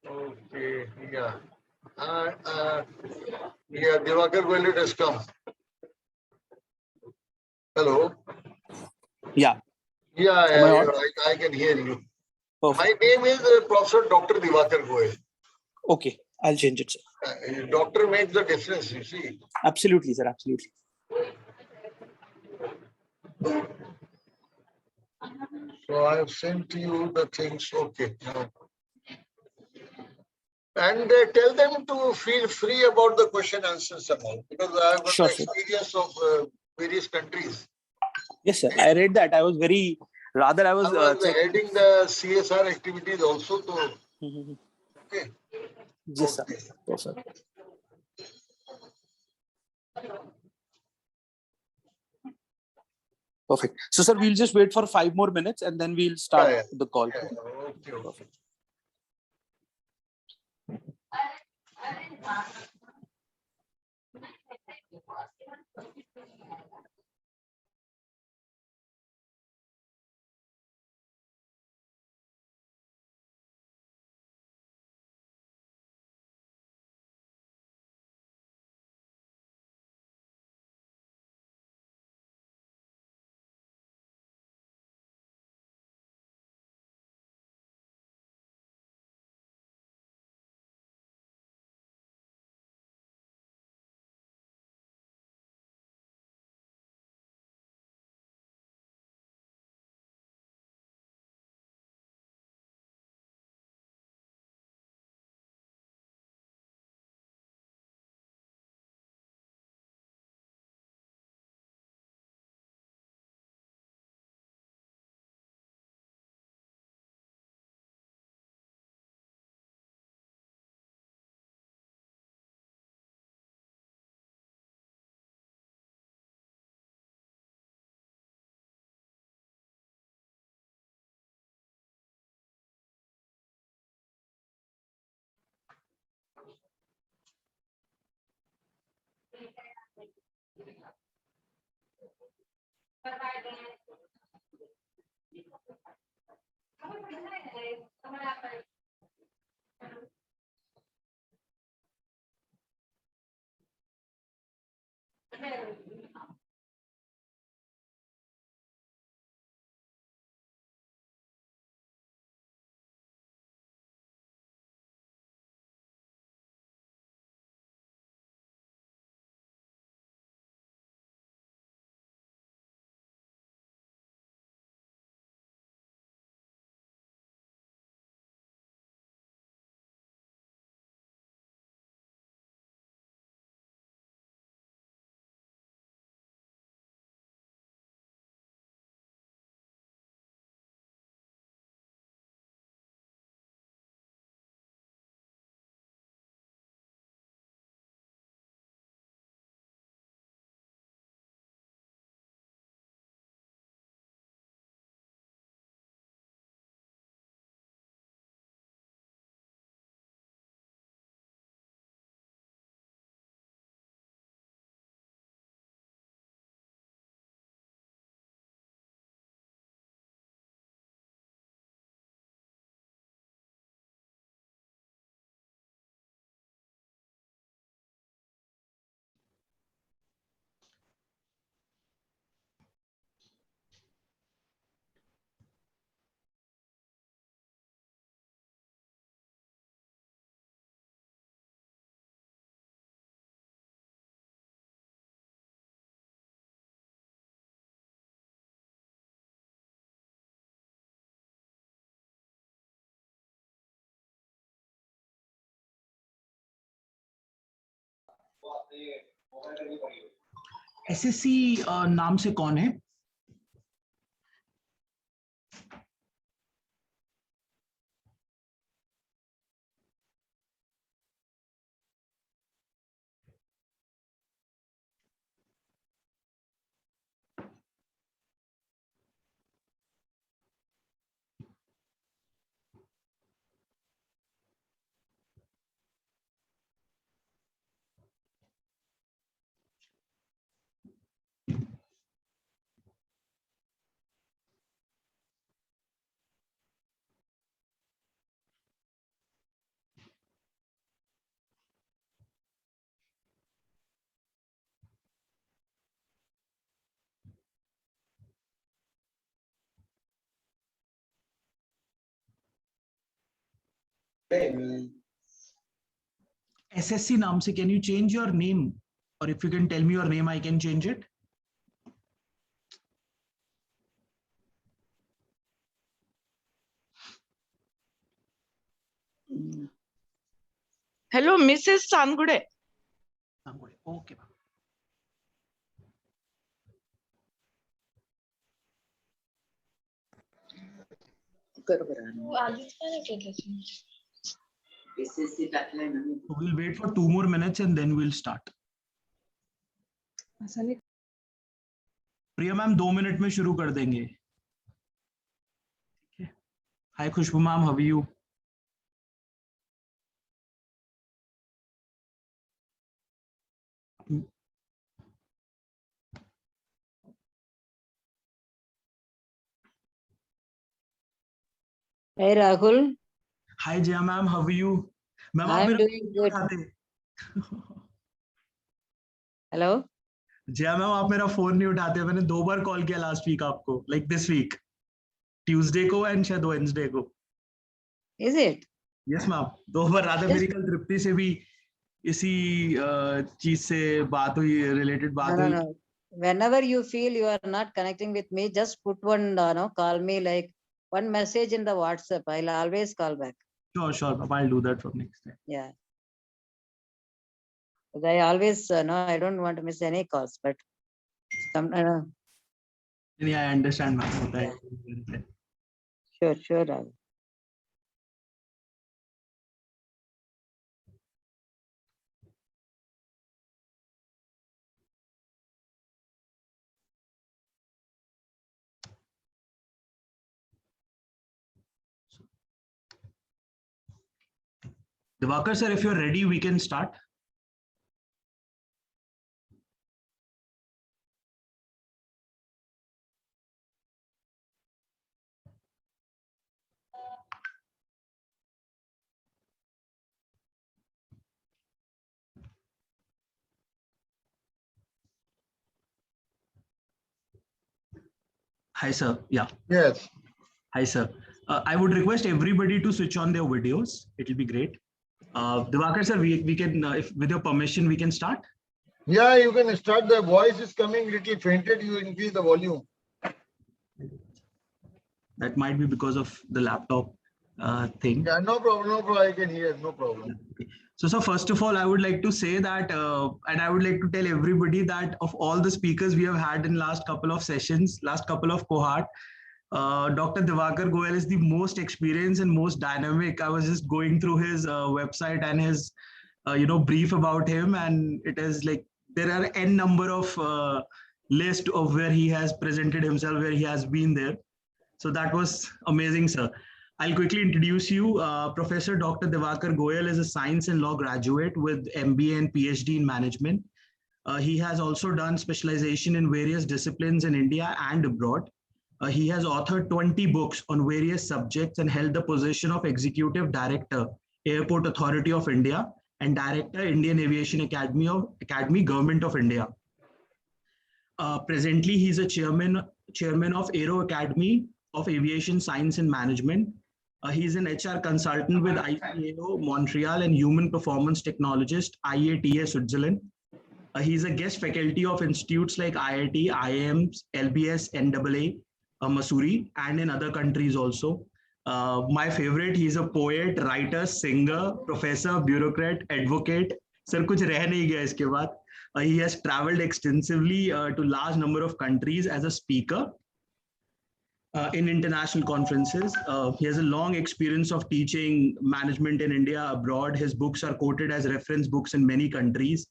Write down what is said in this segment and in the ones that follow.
Okay, yeah. Uh, uh, yeah, Divakar Goyal has come. Hello. Yeah. Yeah, Am I yeah, on? I can hear you. Perfect. My name is Professor Dr. Divakar Goyal. Okay, I'll change it, sir. Doctor makes the difference, you see. Absolutely, sir. Absolutely. So I have sent you the things. Okay. And tell them to feel free about the question answers and all, because I have got Sure, the sir. experience of various countries. Yes, sir. I read that. I was heading the CSR activities also. Okay. Yes, Okay. sir. Perfect. Perfect. So, sir, we'll just wait for 5 more minutes and then we'll start the call. Okay. Perfect. SSC नाम से कौन है? SSC नाम से, can you change your name? Or if you can tell me your name, I can change it. Hello, Mrs. Sangude. Okay. We'll wait for 2 more minutes and then we'll start. Priya ma'am 2 minute में शुरू कर देंगे. Hi Khushbu ma'am, how are you? Hey Rahul. Hi Jaya ma'am, how are you? Ma'am, I'm doing good. Hello. Jaya ma'am आप मेरा phone नहीं उठाते. मैंने 2 बार call किया लास्ट वीक आपको, लाइक दिस वीक ट्यूसडे को एंड शायद वेडनेसडे को. Is it? यस मैम, 2 बार. राधा मेरी कल तृप्ति से भी इसी चीज से बात हुई, रिलेटेड बात हुई. No. Whenever you feel you are not connecting with me, just put one call me, like one message in the WhatsApp. I'll always call back. Sure ma'am, I'll do that from next time. Yeah. But I always I don't want to miss any calls, but some Yeah, I understand ma'am. होता है. sure Rahul. Divakar sir, if you're ready, we can start. Hi sir. Yeah. Yes. Hi sir. I would request everybody to switch on their videos. It will be great. Divakar sir, we can, if with your permission, we can start. Yeah, you can start. The voice is coming little fainted. You increase the volume. That might be because of the laptop thing. Yeah, no problem. I can hear. No problem. Okay. So first of all, I would like to say that, and I would like to tell everybody that of all the speakers we have had in last couple of sessions, last couple of cohort, Dr. Divakar Goyal is the most experienced and most dynamic. I was just going through his website and his, brief about him, and it is like there are n number of list of where he has presented himself, where he has been there. So that was amazing, sir. I'll quickly introduce you. Professor Dr. Divakar Goyal is a science and law graduate with MBA and PhD in management. He has also done specialization in various disciplines in India and abroad. He has authored 20 books on various subjects and held the position of Executive Director, Airport Authority of India, and Director, Indian Aviation Academy, Government of India. Presently, he's a chairman of Aero Academy of Aviation Science and Management. He's an HR consultant with ICAO Montreal and human performance technologist, IATA Switzerland. He's a guest faculty of institutes like IIT, IIMs, LBS, NAA, Missouri, and in other countries also. My favorite, he's a poet, writer, singer, professor, bureaucrat, advocate. Sir, kuch reh nahi gaya iske baad. He has traveled extensively to large number of countries as a speaker in international conferences. He has a long experience of teaching management in India, abroad. His books are quoted as reference books in many countries.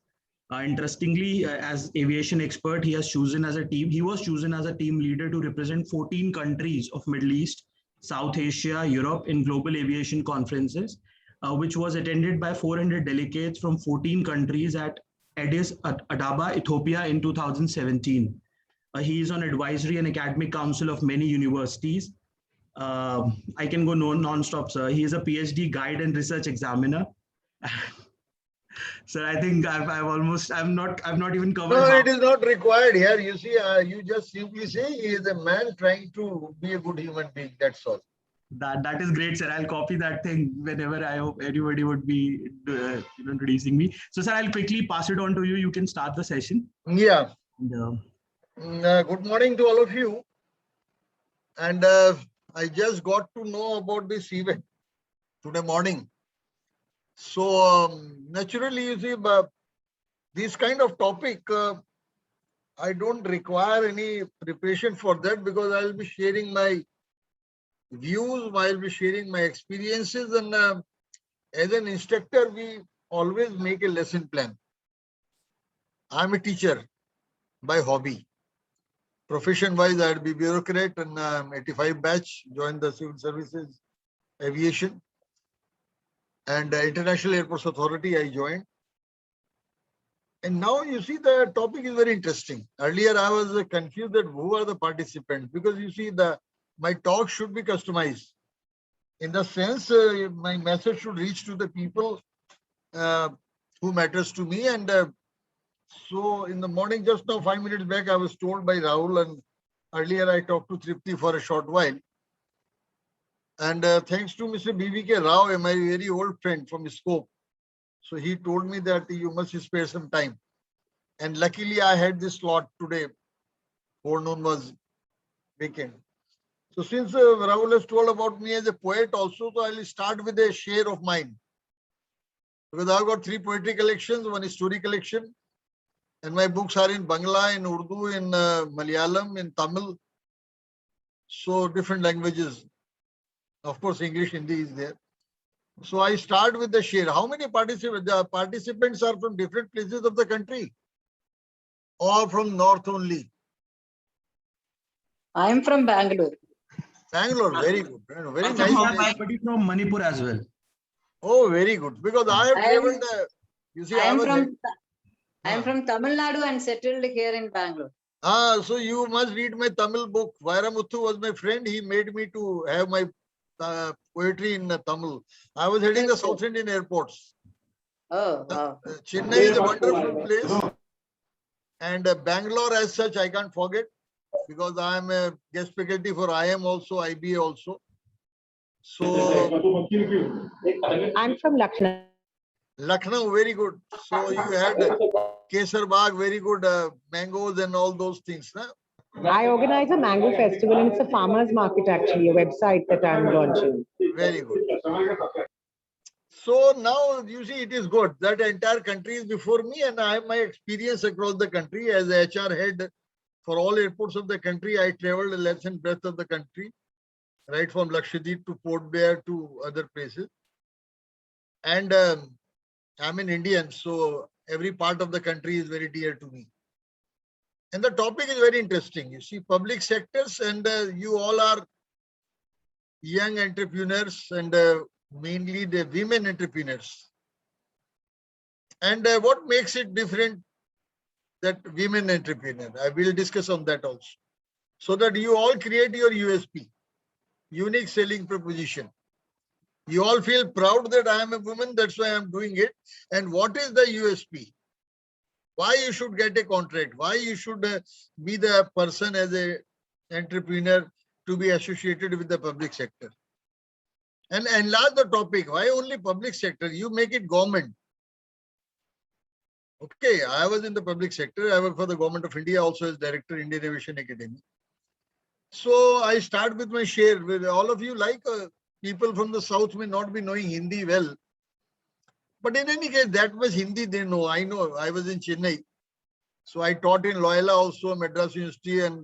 Interestingly, as aviation expert, he was chosen as a team leader to represent 14 countries of Middle East, South Asia, Europe in global aviation conferences, which was attended by 400 delegates from 14 countries at Addis Ababa, Ethiopia in 2017. He is on advisory and academic council of many universities. I can go non-stop, sir. He is a PhD guide and research examiner. Sir, I think I've not even covered. No, it is not required here. You see, you just simply say he is a man trying to be a good human being. That's all. That is great, sir. I'll copy that thing whenever I hope everybody would be introducing me. So, sir, I'll quickly pass it on to you. You can start the session. Yeah. And, Good morning to all of you. And I just got to know about this event today morning. So naturally, you see, this kind of topic, I don't require any preparation for that because I'll be sharing my views, I'll be sharing my experiences, and as an instructor, we always make a lesson plan. I'm a teacher by hobby. Profession-wise, I'd be bureaucrat and 85 batch, joined the civil services, aviation, and International Airports Authority, I joined. And now you see the topic is very interesting. Earlier, I was confused that who are the participants, because you see my talk should be customized. In the sense, my message should reach to the people who matters to me. And so in the morning, just now, 5 minutes back, I was told by Rahul, and earlier I talked to Tripti for a short while. And thanks to Mr. BVK Rao, my very old friend from Scope. So he told me that you must spare some time. And luckily I had this slot today. Forenoon was vacant. So since Rahul has told about me as a poet also, so I'll start with a share of mine. Because I've got 3 poetry collections, 1 story collection. And my books are in Bangla, in Urdu, in Malayalam, in Tamil. So different languages. Of course, English, Hindi is there. So I start with the share. How many participants? The participants are from different places of the country or from north only? I am from Bangalore. Bangalore, very good. Very we have nice. somebody from Manipur as well. Oh, very good. Because I have traveled. You see, I am from Tamil Nadu and settled here in Bangalore. So you must read my Tamil book. Vairamuthu was my friend. He made me to have my poetry in Tamil. I was heading the South Indian airports. Oh, wow. Chennai is a wonderful place. And Bangalore as such, I can't forget because I am a guest faculty for IM also, IBA also. So I'm from Lucknow. Lucknow, very good. So you had Kesar Bagh, very good mangoes and all those things. Nah? I organize a mango festival and it's a farmer's market actually, a website that I'm launching. Very good. So now you see it is good. That entire country is before me and I have my experience across the country as HR head for all airports of the country. I traveled the length and breadth of the country, right from Lakshadweep to Port Blair to other places. And I'm an Indian, so every part of the country is very dear to me. And the topic is very interesting. You see, public sectors, and you all are young entrepreneurs and mainly the women entrepreneurs. And what makes it different that women entrepreneur? I will discuss on that also. So that you all create your USP, unique selling proposition. You all feel proud that I am a woman, that's why I'm doing it. And what is the USP? Why you should get a contract? Why you should be the person as a entrepreneur to be associated with the public sector? And enlarge the topic. Why only public sector? You make it government. Okay, I was in the public sector. I work for the government of India also as director, Indian Aviation Academy. So I start with my share. With all of you, like people from the south may not be knowing Hindi well. But in any case, that much Hindi they know. I know. I was in Chennai. So I taught in Loyola also, Madras University, and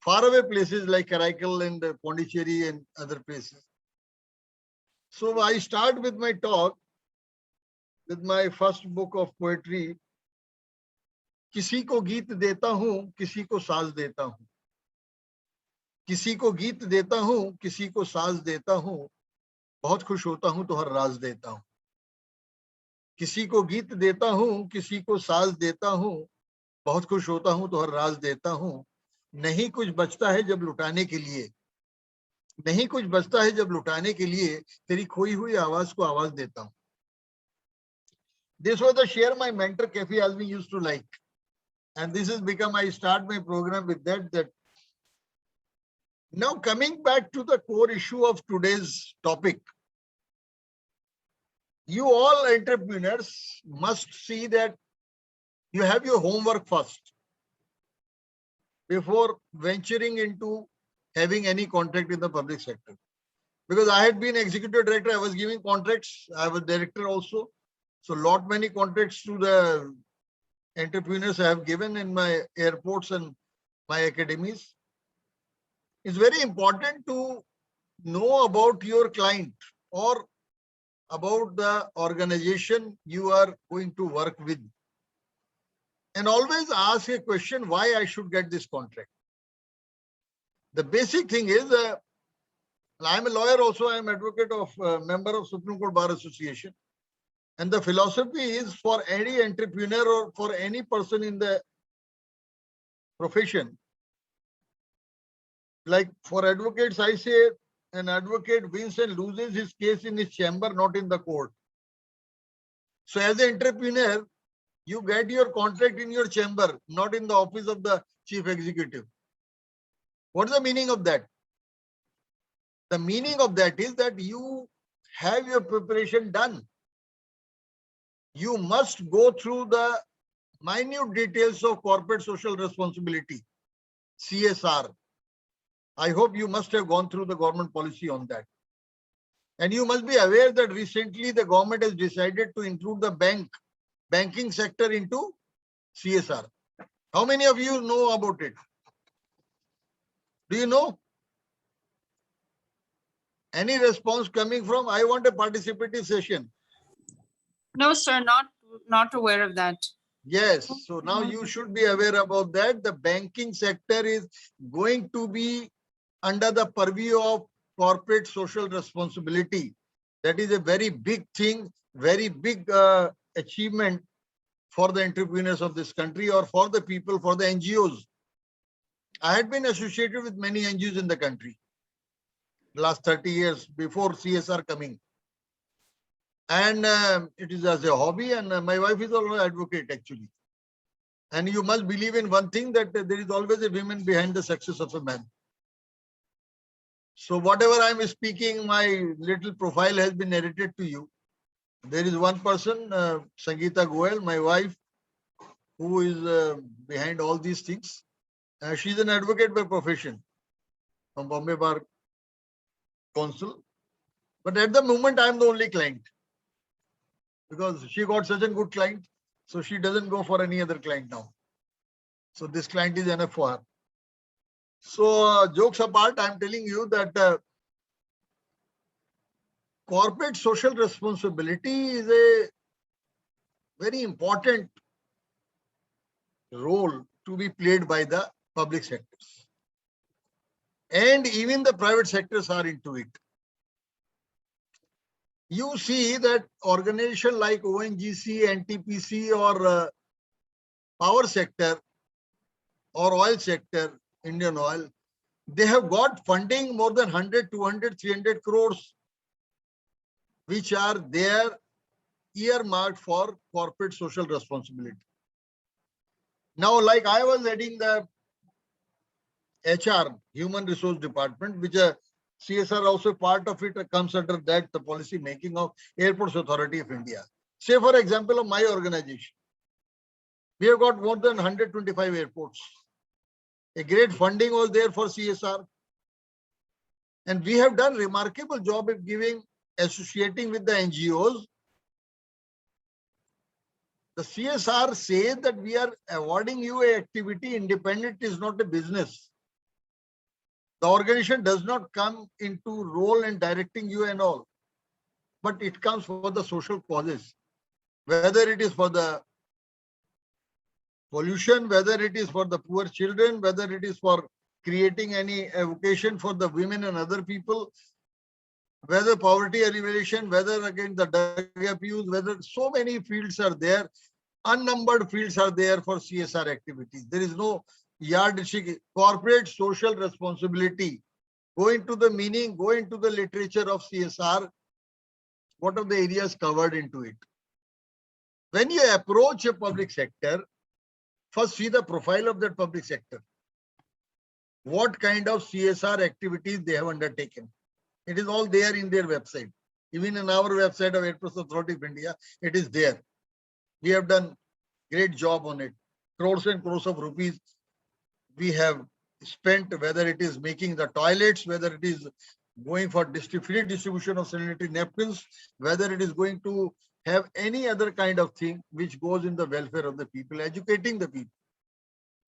faraway places like Karaikal and Pondicherry and other places. So I start with my talk with my first book of poetry. किसी को गीत देता हूँ, किसी को साज देता हूँ. किसी को गीत देता हूँ, किसी को साज देता हूँ. बहुत खुश होता हूँ तो हर राज देता हूँ. किसी को गीत देता हूँ, किसी को साज देता हूँ. बहुत खुश होता हूँ तो हर राज देता हूँ. नहीं कुछ बचता है जब लुटाने के लिए. नहीं कुछ बचता है जब लुटाने के लिए तेरी खोई हुई आवाज को आवाज देता हूँ. This was the share my mentor Kafi Azmi used to like. And this has become, I start my program with that Now coming back to the core issue of today's topic, you all entrepreneurs must see that you have your homework first before venturing into having any contract in the public sector. Because I had been executive director, I was giving contracts, I was director also. So lot many contracts to the entrepreneurs I have given in my airports and my academies. It's very important to know about your client or about the organization you are going to work with. And always ask a question, why I should get this contract. The basic thing is, I'm a lawyer also, I'm advocate of member of Supreme Court Bar Association. And the philosophy is for any entrepreneur or for any person in the profession. Like for advocates, I say an advocate wins and loses his case in his chamber, not in the court. So as an entrepreneur, you get your contract in your chamber, not in the office of the chief executive. What's the meaning of that? The meaning of that is that you have your preparation done. You must go through the minute details of corporate social responsibility, CSR. I hope you must have gone through the government policy on that. And you must be aware that recently the government has decided to include the banking sector into CSR. How many of you know about it? Do you know? Any response coming from? I want a participative session. No, sir, not aware of that. Yes, so now you should be aware about that. The banking sector is going to be under the purview of corporate social responsibility. That is a very big thing, very big achievement for the entrepreneurs of this country or for the people, for the NGOs. I had been associated with many NGOs in the country last 30 years before CSR coming. And it is as a hobby, and my wife is also an advocate actually. And you must believe in one thing, that there is always a woman behind the success of a man. So whatever I am speaking, my little profile has been narrated to you. There is one person, Sangeeta Goel, my wife, who is behind all these things. She's an advocate by profession from Bombay Bar Council. But at the moment, I'm the only client because she got such a good client. So she doesn't go for any other client now. So this client is enough for her. So jokes apart, I'm telling you that corporate social responsibility is a very important role to be played by the public sectors. And even the private sectors are into it. You see that organization like ONGC, NTPC or power sector or oil sector, Indian Oil, they have got funding more than 100, 200, 300 crores, which are there earmarked for corporate social responsibility. Now, like I was heading the HR, Human Resource Department, which CSR also part of it comes under that, the policy making of Airports Authority of India. Say, for example, of my organization, we have got more than 125 airports. A great funding was there for CSR. And we have done remarkable job of associating with the NGOs. The CSR says that we are awarding you an activity independent, is not a business. The organization does not come into role in directing you and all, but it comes for the social causes, whether it is for the pollution, whether it is for the poor children, whether it is for creating any education for the women and other people, whether poverty alleviation, whether again the drug abuse, whether so many fields are there, unnumbered fields are there for CSR activities. There is no yardstick. Corporate social responsibility. Go into the meaning, go into the literature of CSR. What are the areas covered into it? When you approach a public sector, first see the profile of that public sector. what kind of CSR activities they have undertaken. It is all there in their website. Even in our website of Airports Authority of India, it is there. We have done great job on it. Crores and crores of rupees we have spent, whether it is making the toilets, whether it is going for free distribution of sanitary napkins, whether it is going to have any other kind of thing which goes in the welfare of the people, educating the people,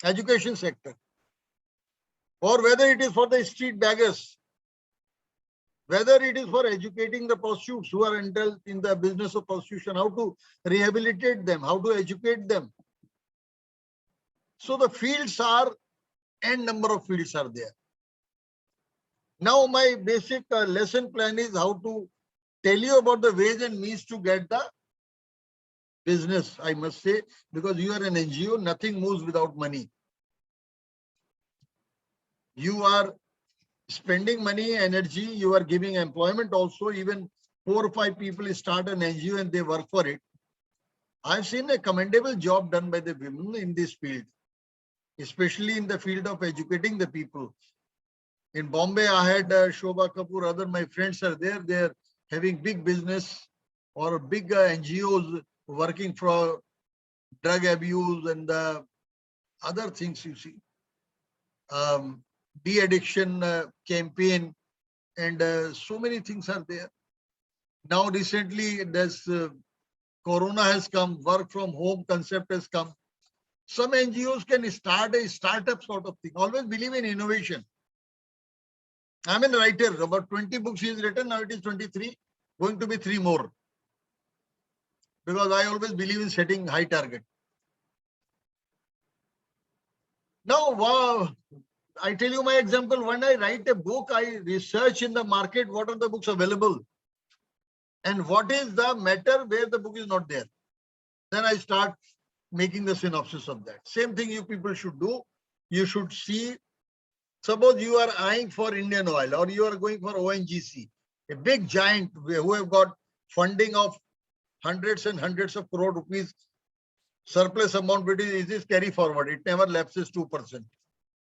education sector, or whether it is for the street beggars, whether it is for educating the prostitutes who are indulged in the business of prostitution, how to rehabilitate them, how to educate them. So the fields are, n number of fields are there. Now my basic lesson plan is how to tell you about the ways and means to get the business, I must say, because you are an NGO, nothing moves without money. You are spending money, energy, you are giving employment also. Even 4 or 5 people start an NGO and they work for it. I've seen a commendable job done by the women in this field, especially in the field of educating the people. In Bombay, I had Shobha Kapoor, other my friends are there. They're having big business or big NGOs working for drug abuse and other things, you see. De-addiction campaign and so many things are there. Now recently there's Corona has come, work from home concept has come. Some NGOs can start a startup sort of thing. Always believe in innovation. I'm a writer, about 20 books he's written, now it is 23, going to be 3 more. Because I always believe in setting high target. Now, wow, I tell you my example, when I write a book, I research in the market, what are the books available? And what is the matter where the book is not there? Then I start making the synopsis of that. Same thing you people should do. You should see, suppose you are eyeing for Indian Oil or you are going for ONGC, a big giant who have got funding of hundreds and hundreds of crore rupees, surplus amount, but is this carry forward? It never lapses 2%.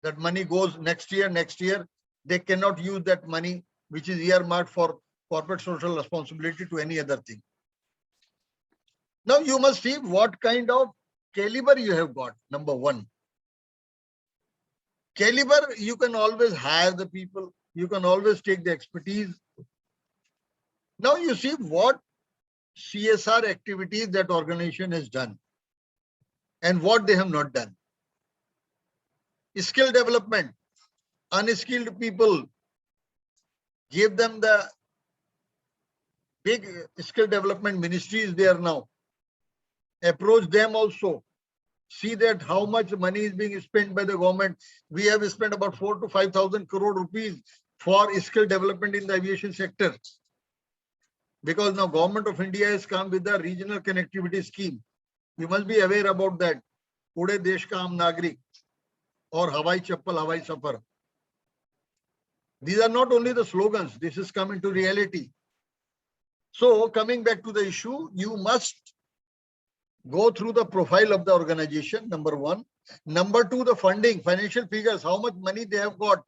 That money goes next year. They cannot use that money, which is earmarked for corporate social responsibility, to any other thing. Now you must see what kind of caliber you have got. Number one, caliber, you can always hire the people. You can always take the expertise. Now you see what CSR activities that organization has done and what they have not done. Skill development, unskilled people, give them the big skill development ministry is there now. Approach them also. See that how much money is being spent by the government. We have spent about 4,000 to 5,000 crore rupees for skill development in the aviation sector. Because now government of India has come with the regional connectivity scheme. You must be aware about that. Pude desh ka aam nagrik or Hawai Chappal, Hawai Safar. These are not only the slogans, this is coming to reality. So coming back to the issue, you must go through the profile of the organization, number one. Number two, the funding, financial figures, how much money they have got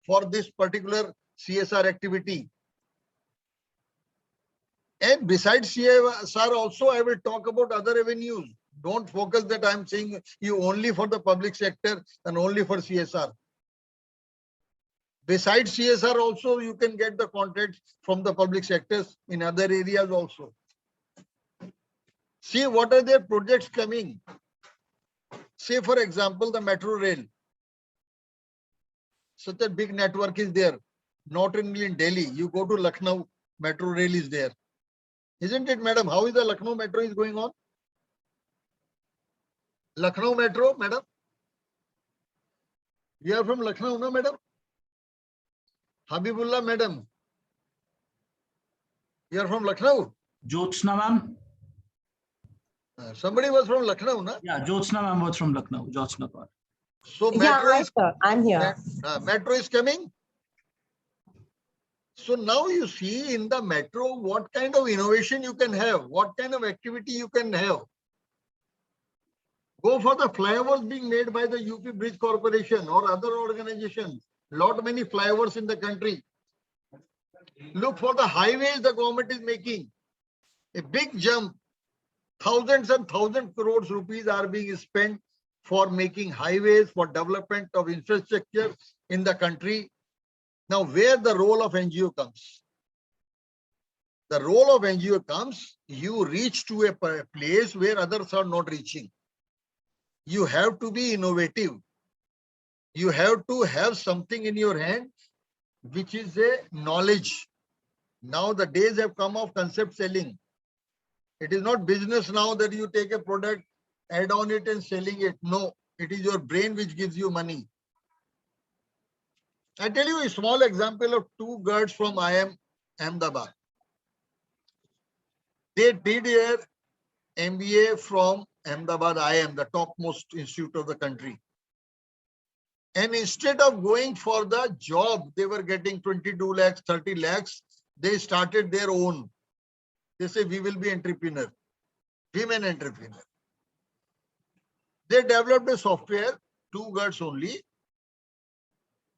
for this particular CSR activity. And besides CSR also, I will talk about other avenues. Don't focus that I'm saying you only for the public sector and only for CSR. Besides CSR also, you can get the contacts from the public sectors in other areas also. See what are their projects coming. Say for example, the metro rail. Such a big network is there. Not only in Delhi, you go to Lucknow, metro rail is there. Isn't it, madam? How is the Lucknow metro is going on? Lucknow metro, madam? You are from Lucknow, no, madam? Habibullah, madam? You are from Lucknow? Jyotsna ma'am. Somebody was from Lucknow, no? Yeah, Jyotsna ma'am was from Lucknow. Jyotsna Kaur. So Yeah, metro hi, is, sir. I'm here. metro is coming. So now you see in the metro, what kind of innovation you can have, what kind of activity you can have. Go for the flyovers being made by the UP Bridge Corporation or other organizations. Lot many flyovers in the country. Look for the highways the government is making. A big jump. Thousands and thousands crores rupees are being spent for making highways, for development of infrastructure in the country. Now, where the role of NGO comes? The role of NGO comes, you reach to a place where others are not reaching. You have to be innovative. You have to have something in your hand, which is a knowledge. Now the days have come of concept selling. It is not business now that you take a product, add on it and selling it. No, it is your brain which gives you money. I tell you a small example of two girls from IIM Ahmedabad. They did their MBA from Ahmedabad IIM, the topmost institute of the country. And instead of going for the job, they were getting 22 lakhs, 30 lakhs. They started their own. They say, we will be entrepreneur, women entrepreneur. They developed a software, two girls only,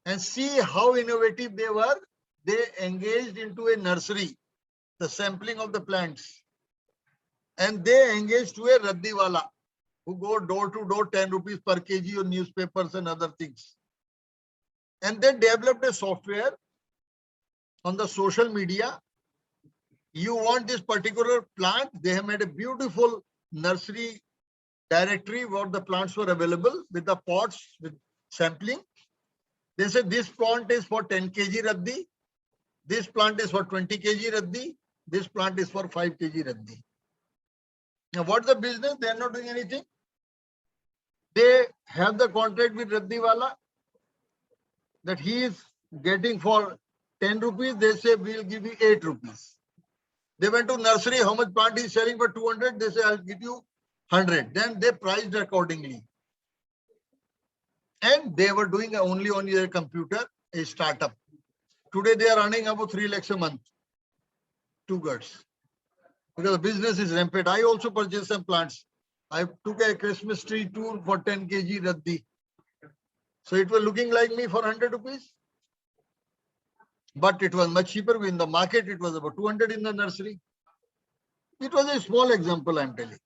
and see how innovative they were. They engaged into a nursery, the sampling of the plants. And they engaged to a Raddiwala, who go door to door, 10 rupees per kg on newspapers and other things. And they developed a software on the social media. You want this particular plant, they have made a beautiful nursery directory where the plants were available with the pots with sampling. They said this plant is for 10 kg raddi, this plant is for 20 kg raddi, this plant is for 5 kg raddi. Now what's the business? They are not doing anything. They have the contract with Raddiwala that he is getting for 10 rupees. They say we'll give you 8 rupees. They went to nursery, how much plant is selling for 200? They say I'll give you 100. Then they priced accordingly. And they were doing only on their computer, a startup. Today they are earning about 3 lakhs a month. Two girls. Because the business is rampant. I also purchased some plants. I took a Christmas tree tool for 10 kg raddi. So it was looking like me for 100 rupees. But it was much cheaper. In the market, it was about 200 in the nursery. It was a small example, I'm telling.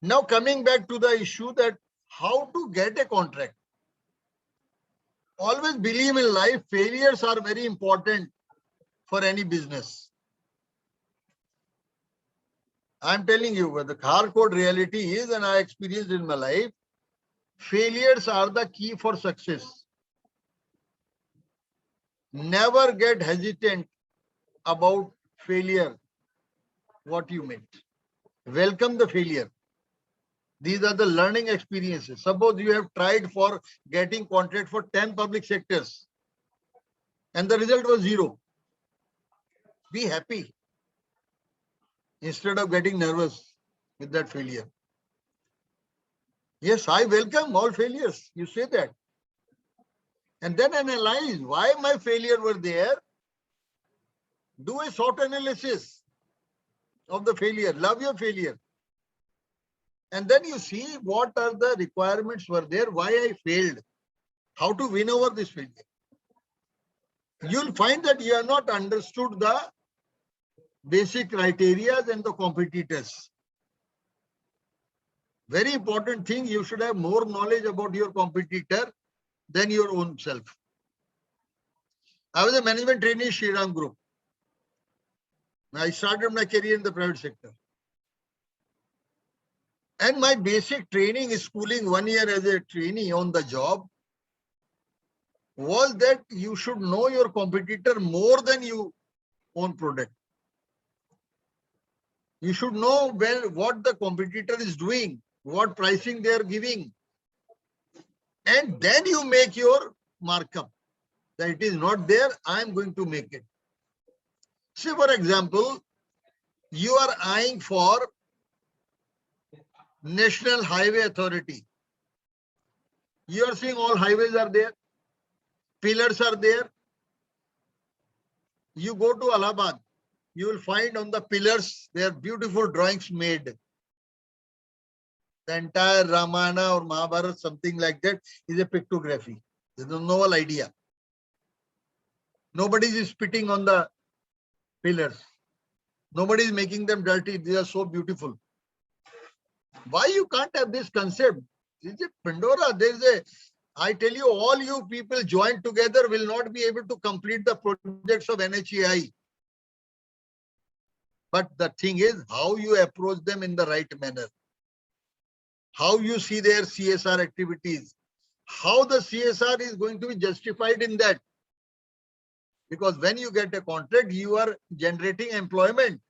Now coming back to the issue that how to get a contract. Always believe in life, failures are very important for any business. I'm telling you what the hardcore reality is, and I experienced in my life, failures are the key for success. Never get hesitant about failure, what you made. Welcome the failure. These are the learning experiences. Suppose you have tried for getting contract for 10 public sectors and the result was 0. Be happy instead of getting nervous with that failure. Yes, I welcome all failures. You say that. And then analyze why my failure were there. Do a SWOT analysis of the failure. Love your failure. And then you see what are the requirements were there, why I failed, how to win over this failure. You'll find that you have not understood the basic criteria and the competitors. Very important thing, you should have more knowledge about your competitor than your own self. I was a management trainee in Shriram Group. I started my career in the private sector. And my basic training, schooling 1 year as a trainee on the job, was that you should know your competitor more than your own product. You should know what the competitor is doing, what pricing they are giving. And then you make your markup. That it is not there, I am going to make it. Say, for example, you are eyeing for National Highway Authority. You are seeing all highways are there, pillars are there. You go to Allahabad, you will find on the pillars, there are beautiful drawings made. The entire Ramayana or Mahabharata, something like that, is a pictography. There's a novel idea. Nobody is spitting on the pillars. Nobody is making them dirty. They are so beautiful. Why you can't have this concept? Is it Pandora? There's a, I tell you, all you people joined together will not be able to complete the projects of NHAI. But the thing is, how you approach them in the right manner. How you see their CSR activities. How the CSR is going to be justified in that. Because when you get a contract, you are generating employment.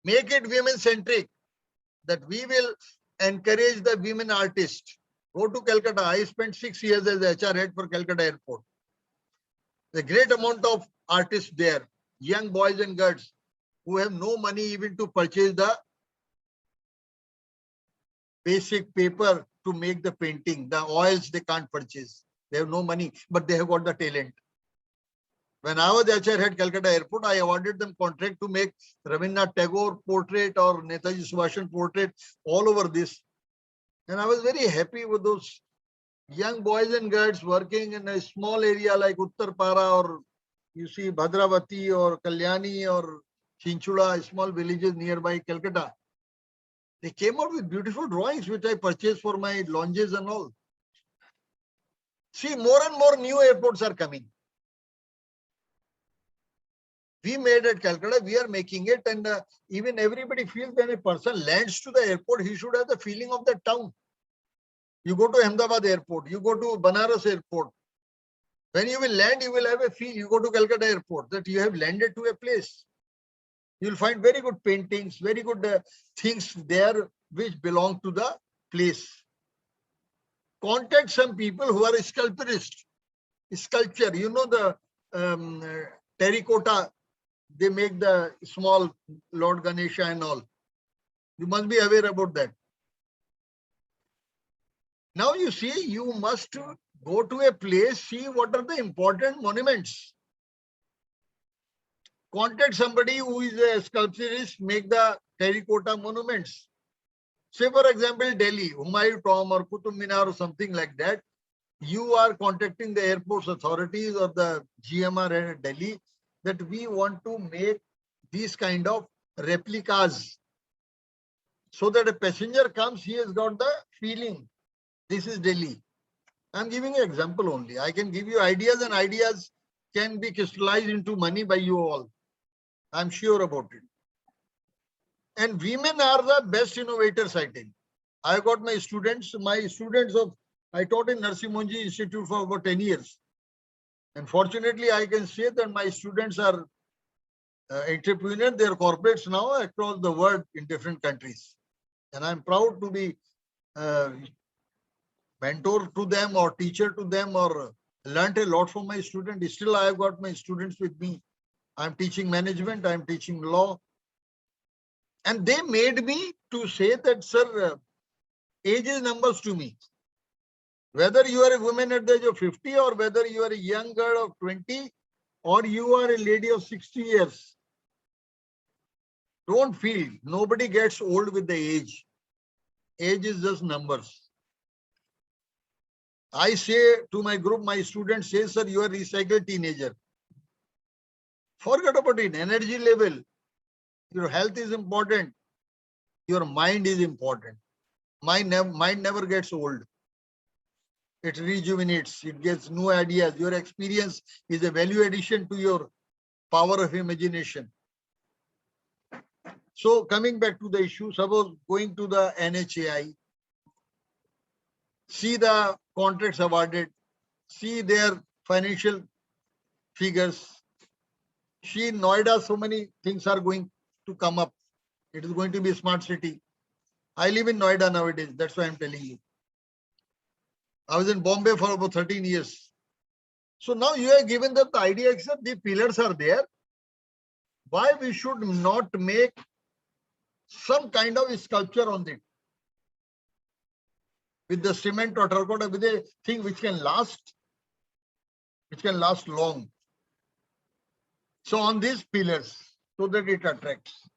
Make it women-centric. That we will encourage the women artists. Go to Calcutta. I spent 6 years as HR head for Calcutta Airport. A great amount of artists there, young boys and girls who have no money even to purchase the basic paper to make the painting. The oils they can't purchase. They have no money, but they have got the talent. When I was HR head Calcutta Airport, I awarded them contract to make Rabindranath Tagore portrait or Netaji Subhashan portrait all over this. And I was very happy with those young boys and girls working in a small area like Uttarpara, or you see Bhadravati or Kalyani or Chinchula, small villages nearby Calcutta. They came out with beautiful drawings which I purchased for my lounges and all. See, more and more new airports are coming. We made at Calcutta, we are making it, and even everybody feels when a person lands to the airport, he should have the feeling of the town. You go to Ahmedabad airport, you go to Banaras airport. When you will land, you will have a feel. You go to Calcutta airport that you have landed to a place. You will find very good paintings, very good things there which belong to the place. Contact some people who are sculpturists, sculpture. You know the terracotta. They make the small Lord Ganesha and all. You must be aware about that. Now you see, you must go to a place, see what are the important monuments. Contact somebody who is a sculpturist, make the terracotta monuments. Say, for example, Delhi, Humayun Tomb or Qutub Minar or something like that. You are contacting the airport's authorities or the GMR at Delhi that we want to make these kind of replicas so that a passenger comes, he has got the feeling. This is Delhi. I'm giving an example only. I can give you ideas, and ideas can be crystallized into money by you all. I'm sure about it. And women are the best innovators, I think. I got my students of, I taught in Narsi Monji Institute for about 10 years. And fortunately, I can say that my students are entrepreneurs, they are corporates now across the world in different countries. And I'm proud to be mentor to them or teacher to them, or learned a lot from my students. Still, I have got my students with me. I'm teaching management, I'm teaching law. And they made me to say that, sir, age is numbers to me. Whether you are a woman at the age of 50 or whether you are a young girl of 20 or you are a lady of 60 years, don't feel. Nobody gets old with the age. Age is just numbers. I say to my group, my students say, sir, you are a recycled teenager. Forget about it. Energy level. Your health is important. Your mind is important. Mind never gets old. It rejuvenates. It gets new ideas. Your experience is a value addition to your power of imagination. So coming back to the issue, suppose going to the NHAI, see the contracts awarded, see their financial figures. See, in Noida, so many things are going to come up. It is going to be a smart city. I live in Noida nowadays. That's why I'm telling you. I was in Bombay for about 13 years. So now you have given them the idea, except the pillars are there. Why we should not make some kind of sculpture on it with the cement or terracotta, with a thing which can last long. So on these pillars, so that it attracts.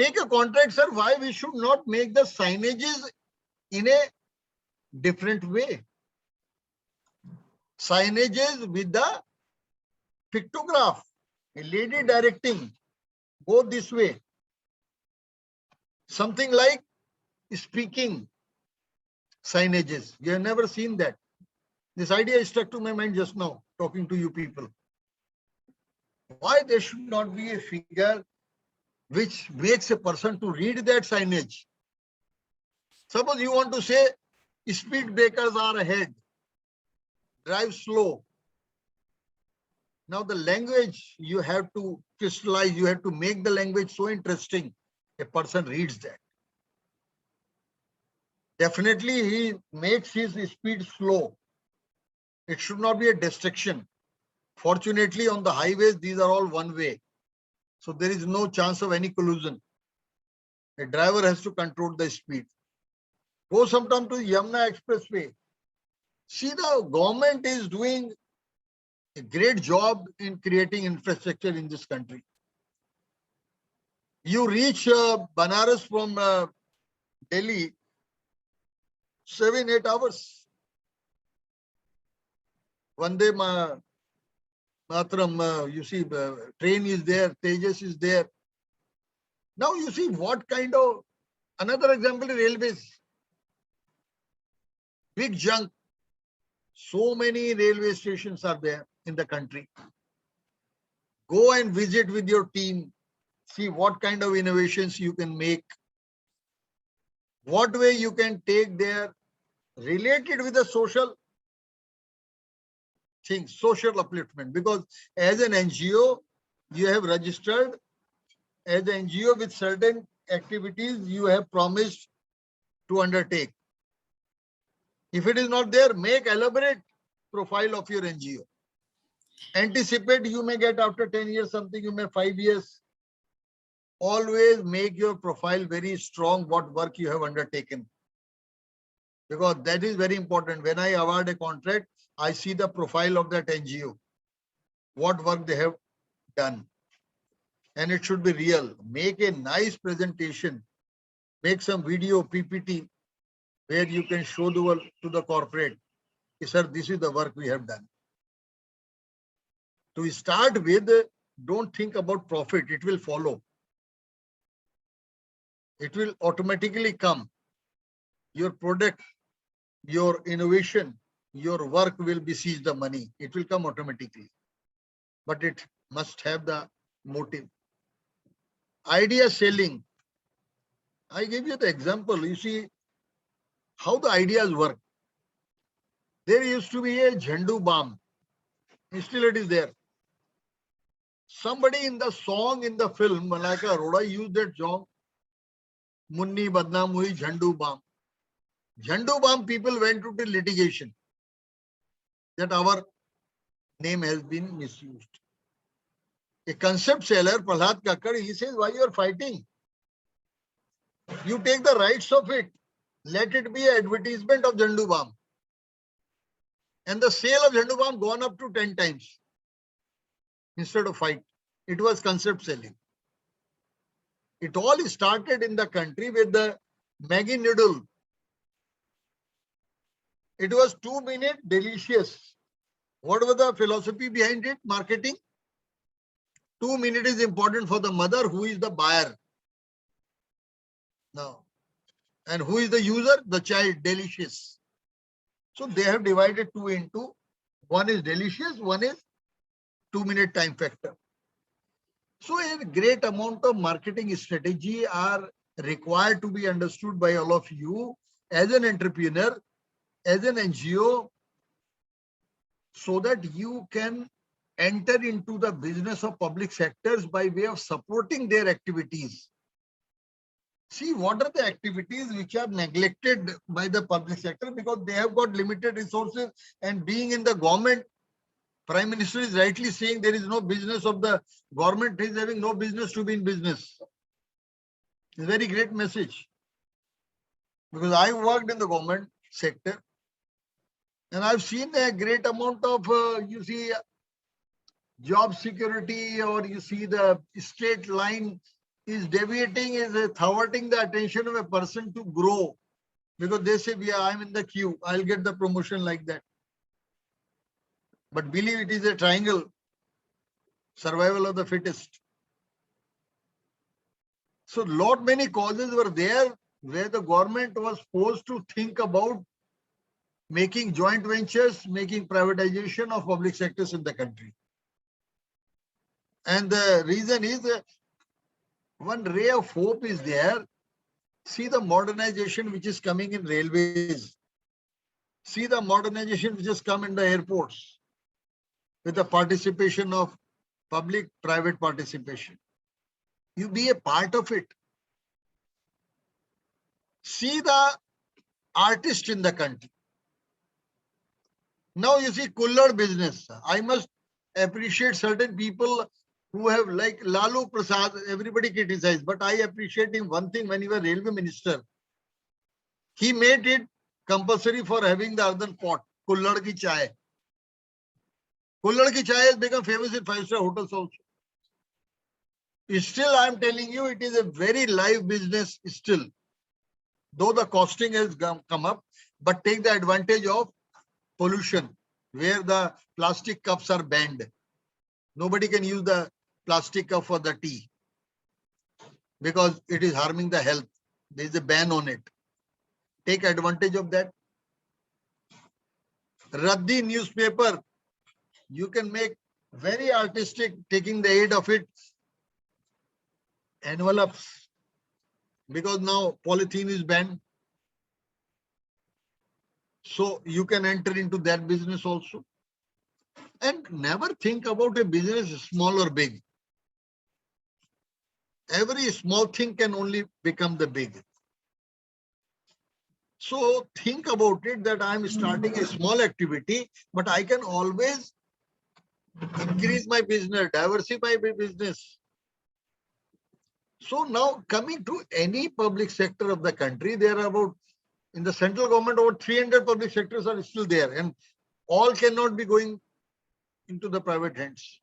take a contract, sir. Why we should not make the signages in a different way? Signages with the pictograph, a lady directing, go this way. Something like speaking signages. You have never seen that. This idea stuck to my mind just now, talking to you people. Why there should not be a figure which makes a person to read that signage? Suppose you want to say speed breakers are ahead, drive slow. Now the language you have to crystallize, you have to make the language so interesting, a person reads that. Definitely he makes his speed slow. It should not be a distraction. Fortunately, on the highways, these are all one way. So there is no chance of any collision. A driver has to control the speed. Go sometime to Yamuna Expressway. See, the government is doing a great job in creating infrastructure in this country. You reach Banaras from Delhi 7-8 hours. Vande Mataram, you see, train is there, Tejas is there. Now you see what kind of, another example is railways. Big junk. So many railway stations are there in the country. Go and visit with your team. See what kind of innovations you can make. What way you can take there related with the social things, social upliftment. Because as an NGO, you have registered as an NGO with certain activities you have promised to undertake. If it is not there, make elaborate profile of your NGO. Anticipate you may get after 10 years something, you may 5 years. Always make your profile very strong, what work you have undertaken. Because that is very important. When I award a contract, I see the profile of that NGO, what work they have done. And it should be real. Make a nice presentation. Make some video PPT where you can show the world to the corporate. Sir, this is the work we have done. To start with, don't think about profit. It will follow. It will automatically come. Your product, your innovation, your work will besiege the money. It will come automatically. But it must have the motive. Idea selling. I gave you the example. You see how the ideas work. There used to be a Jhandu balm. Still it is there. Somebody in the song, in the film, Malaika Arora used that song. Munni Badnaam Hui Jhandu balm. Jhandu balm people went to the litigation that our name has been misused. A concept seller, Prahlad Kakkad, he says, why you are fighting? You take the rights of it. Let it be an advertisement of Jhandu balm. And the sale of Jhandu balm gone up to 10 times instead of 5. It was concept selling. It all started in the country with the Maggi noodle. It was 2-minute delicious. What was the philosophy behind it? Marketing. 2 minutes is important for the mother who is the buyer. Now, and who is the user? The child. Delicious. So they have divided 2 into, one is delicious, one is 2-minute time factor. So a great amount of marketing strategy are required to be understood by all of you as an entrepreneur, as an NGO, so that you can enter into the business of public sectors by way of supporting their activities. See, what are the activities which are neglected by the public sector because they have got limited resources, and being in the government, Prime Minister is rightly saying there is no business of the government, is having no business to be in business. It's a very great message. Because I worked in the government sector and I've seen a great amount of, you see, job security, or you see the straight line is deviating, is thwarting the attention of a person to grow. Because they say, yeah, I'm in the queue, I'll get the promotion like that. But believe it is a triangle, survival of the fittest. So lot many causes were there where the government was forced to think about making joint ventures, making privatization of public sectors in the country. And the reason is one ray of hope is there. See the modernization which is coming in railways. See the modernization which has come in the airports with the participation of public-private participation. You be a part of it. See the artist in the country. Now you see Kullad business. I must appreciate certain people who have, like Lalu Prasad, everybody criticized, but I appreciate him one thing. When he was railway minister, he made it compulsory for having the earthen pot, Kullad ki chai. Kullad ki chai has become famous in 5-star hotels also. Still, I am telling you, it is a very live business still. Though the costing has come up, but take the advantage of pollution, where the plastic cups are banned. Nobody can use the plastic cup for the tea because it is harming the health. There is a ban on it. Take advantage of that. Raddi newspaper, you can make very artistic, taking the aid of it, envelopes, because now polythene is banned. So you can enter into that business also. And never think about a business small or big. Every small thing can only become the big. So think about it that I'm starting a small activity, but I can always increase my business, diversify my business. So now coming to any public sector of the country, there are about, in the central government, over 300 public sectors are still there, and all cannot be going into the private hands.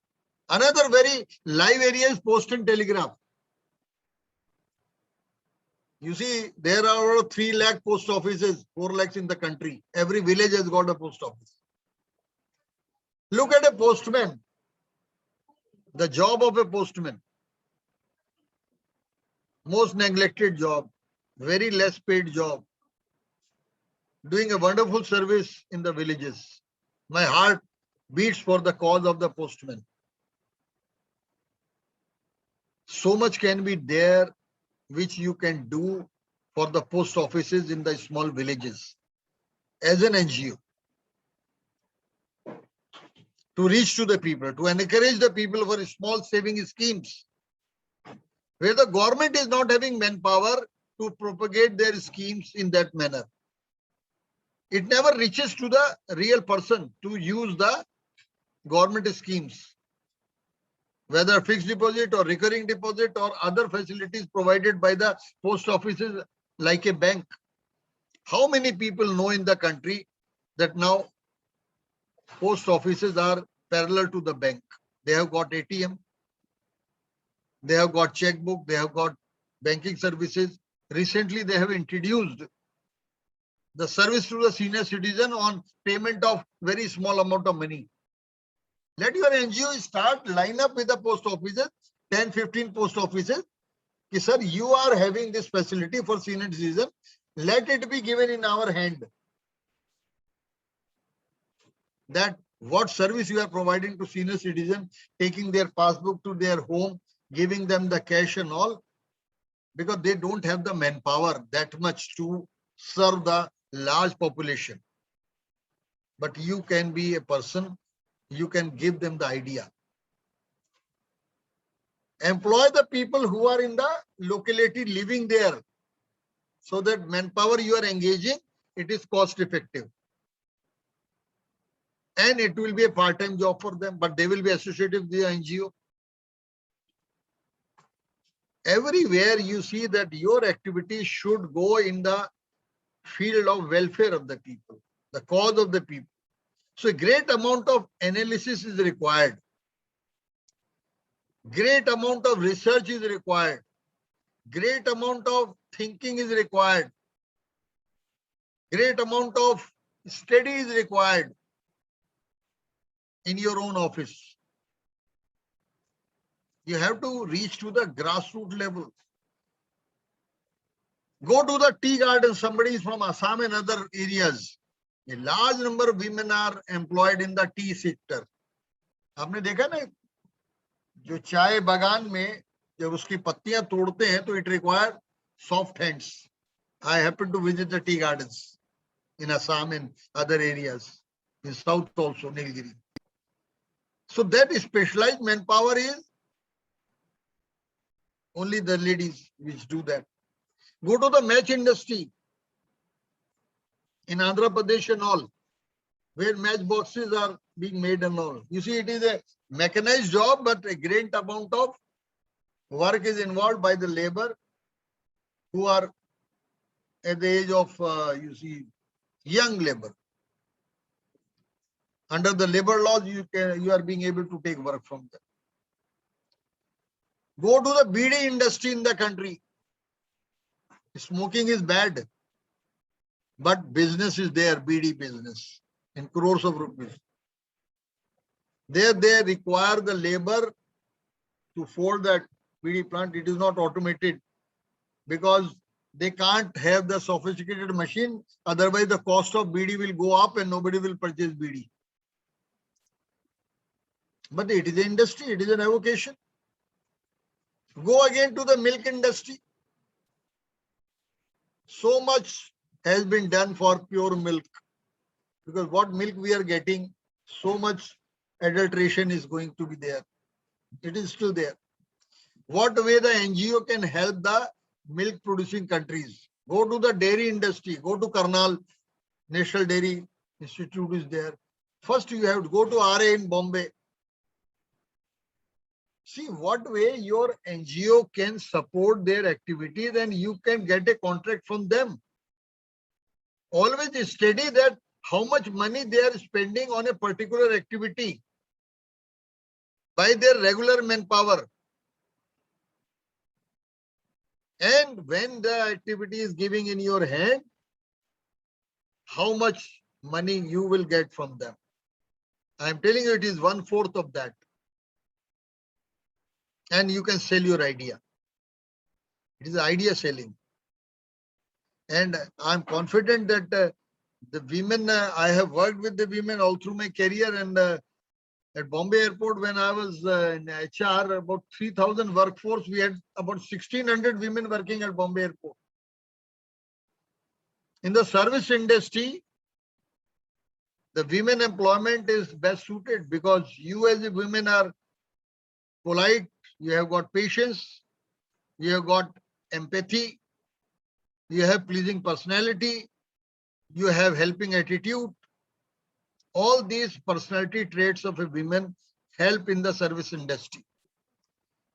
Another very live area is post and telegraph. You see, there are over 3 lakh post offices, 4 lakhs in the country. Every village has got a post office. Look at a postman. The job of a postman. Most neglected job, very less paid job. Doing a wonderful service in the villages. My heart beats for the cause of the postman. So much can be there which you can do for the post offices in the small villages as an NGO, to reach to the people, to encourage the people for small saving schemes, where the government is not having manpower to propagate their schemes in that manner. It never reaches to the real person to use the government schemes, whether fixed deposit or recurring deposit or other facilities provided by the post offices like a bank. How many people know in the country that now post offices are parallel to the bank? They have got ATM, they have got checkbook, they have got banking services. Recently, they have introduced the service to the senior citizen on payment of very small amount of money. Let your NGO start line up with the post offices, 10, 15 post offices. Ki, sir, you are having this facility for senior citizen. Let it be given in our hand. That what service you are providing to senior citizen, taking their passbook to their home, giving them the cash and all, because they don't have the manpower that much to serve the large population. But you can be a person, you can give them the idea. Employ the people who are in the locality living there, so that manpower you are engaging, it is cost effective. And it will be a part-time job for them, but they will be associated with the NGO. Everywhere you see that your activity should go in the field of welfare of the people, the cause of the people. So a great amount of analysis is required. Great amount of research is required. Great amount of thinking is required. Great amount of study is required in your own office. You have to reach to the grassroots level. Go to the tea garden. Somebody is from Assam and other areas. A large number of women are employed in the tea sector. आपने देखा ना जो चाय बागान में जब उसकी पत्तियां तोड़ते हैं तो it requires soft hands. I happen to visit the tea gardens in Assam and other areas, in south also, Nilgiri. So that specialized manpower is only the ladies which do that. Go to the match industry in Andhra Pradesh and all, where match boxes are being made and all. You see, it is a mechanized job, but a great amount of work is involved by the labor who are at the age of, you see, young labor. Under the labor laws, you are being able to take work from them. Go to the BD industry in the country. Smoking is bad, but business is there, BD business, in crores of rupees. There they require the labor to fold that BD plant. It is not automated because they can't have the sophisticated machine. Otherwise, the cost of BD will go up and nobody will purchase BD. But it is an industry, it is an avocation. Go again to the milk industry. So much has been done for pure milk, because what milk we are getting, so much adulteration is going to be there. It is still there. What way the NGO can help the milk producing countries? Go to the dairy industry. Go to Karnal, National Dairy Institute is there. First, you have to go to RA in Bombay. See what way your NGO can support their activity, then you can get a contract from them. Always study that how much money they are spending on a particular activity by their regular manpower. And when the activity is giving in your hand, how much money you will get from them. I am telling you, it is 1/4 of that. And you can sell your idea. It is idea selling. And I'm confident that the women, I have worked with the women all through my career, and at Bombay Airport, when I was in HR, about 3,000 workforce, we had about 1,600 women working at Bombay Airport. In the service industry, the women employment is best suited because you as a women are polite, you have got patience, you have got empathy, you have pleasing personality, you have helping attitude. All these personality traits of a woman help in the service industry.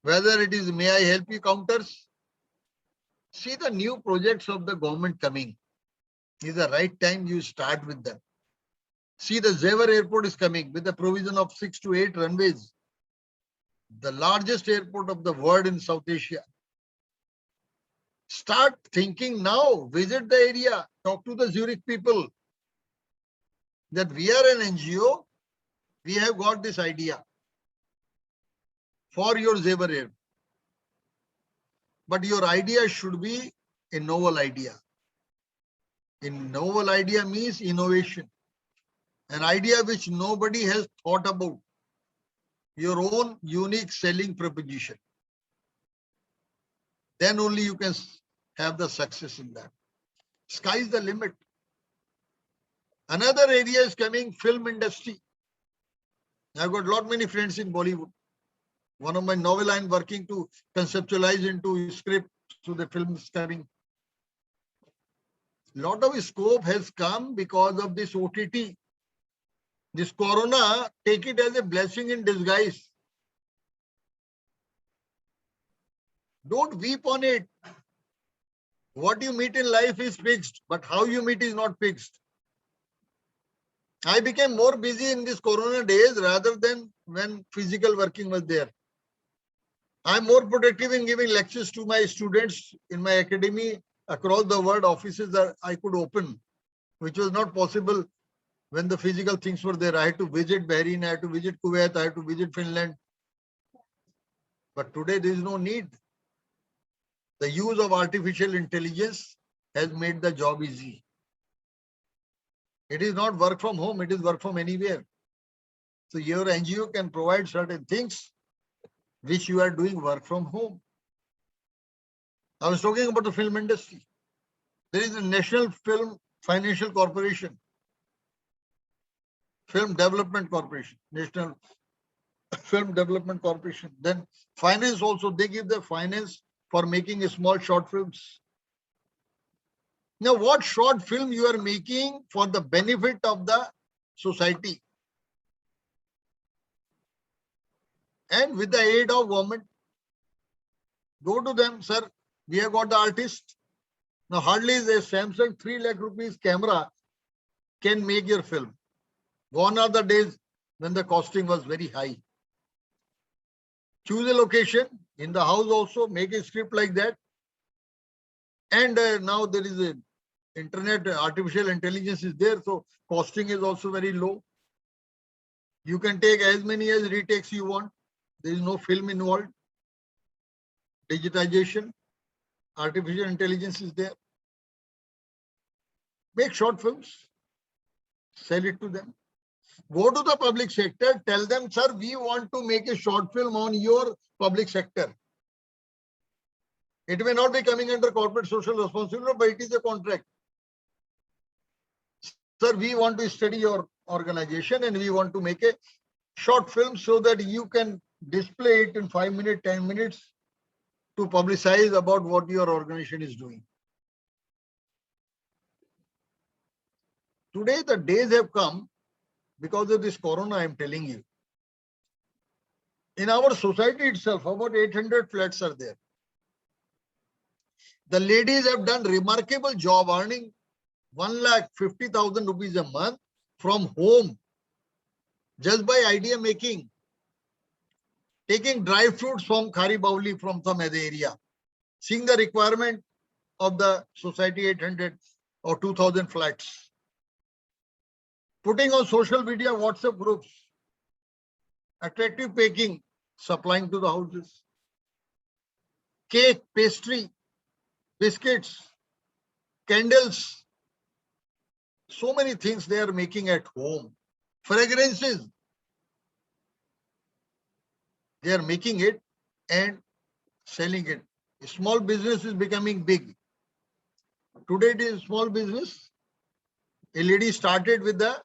Whether it is may I help you counters, see the new projects of the government coming. Is the right time you start with them. See the Zevar airport is coming with the provision of 6 to 8 runways. The largest airport of the world in South Asia. Start thinking now, visit the area, talk to the Zurich people that we are an NGO, we have got this idea for your Zevar airport. But your idea should be a novel idea. A novel idea means innovation. An idea which nobody has thought about. Your own unique selling proposition. Then only you can have the success in that. Sky is the limit. Another area is coming, film industry. I've got lot many friends in Bollywood. One of my novel I'm working to conceptualize into script, so the film is coming. Lot of scope has come because of this OTT. This corona, take it as a blessing in disguise. Don't weep on it. What you meet in life is fixed, but how you meet is not fixed. I became more busy in this corona days rather than when physical working was there. I'm more productive in giving lectures to my students in my academy across the world, offices that I could open, which was not possible when the physical things were there. I had to visit Bahrain, I had to visit Kuwait, I had to visit Finland. But today there is no need. The use of artificial intelligence has made the job easy. It is not work from home, it is work from anywhere. So your NGO can provide certain things which you are doing work from home. I was talking about the film industry. There is a National Film Financial Corporation, Film Development Corporation, National Film Development Corporation. Then finance also, they give the finance for making small short films. Now, what short film you are making for the benefit of the society and with the aid of government? Go to them, sir, we have got the artist. Now, hardly is a Samsung 3 lakh rupees camera can make your film. Gone are the days when the costing was very high. Choose a location in the house also, make a script like that. And now there is a internet, artificial intelligence is there, so costing is also very low. You can take as many as retakes you want. There is no film involved. Digitization, artificial intelligence is there. Make short films, sell it to them. Go to the public sector, tell them, sir, we want to make a short film on your public sector. It may not be coming under corporate social responsibility, but it is a contract. Sir, we want to study your organization and we want to make a short film so that you can display it in 5 minutes, 10 minutes to publicize about what your organization is doing. Today, the days have come because of this corona, I am telling you. In our society itself, about 800 flats are there. The ladies have done remarkable job earning 1,50,000 rupees a month from home just by idea making, taking dry fruits from Khari Bauli from some other area, seeing the requirement of the society 800 or 2,000 flats, putting on social media, WhatsApp groups, attractive baking, supplying to the houses, cake, pastry, biscuits, candles, so many things they are making at home. Fragrances, they are making it and selling it. Small business is becoming big. Today it is small business. A lady started with the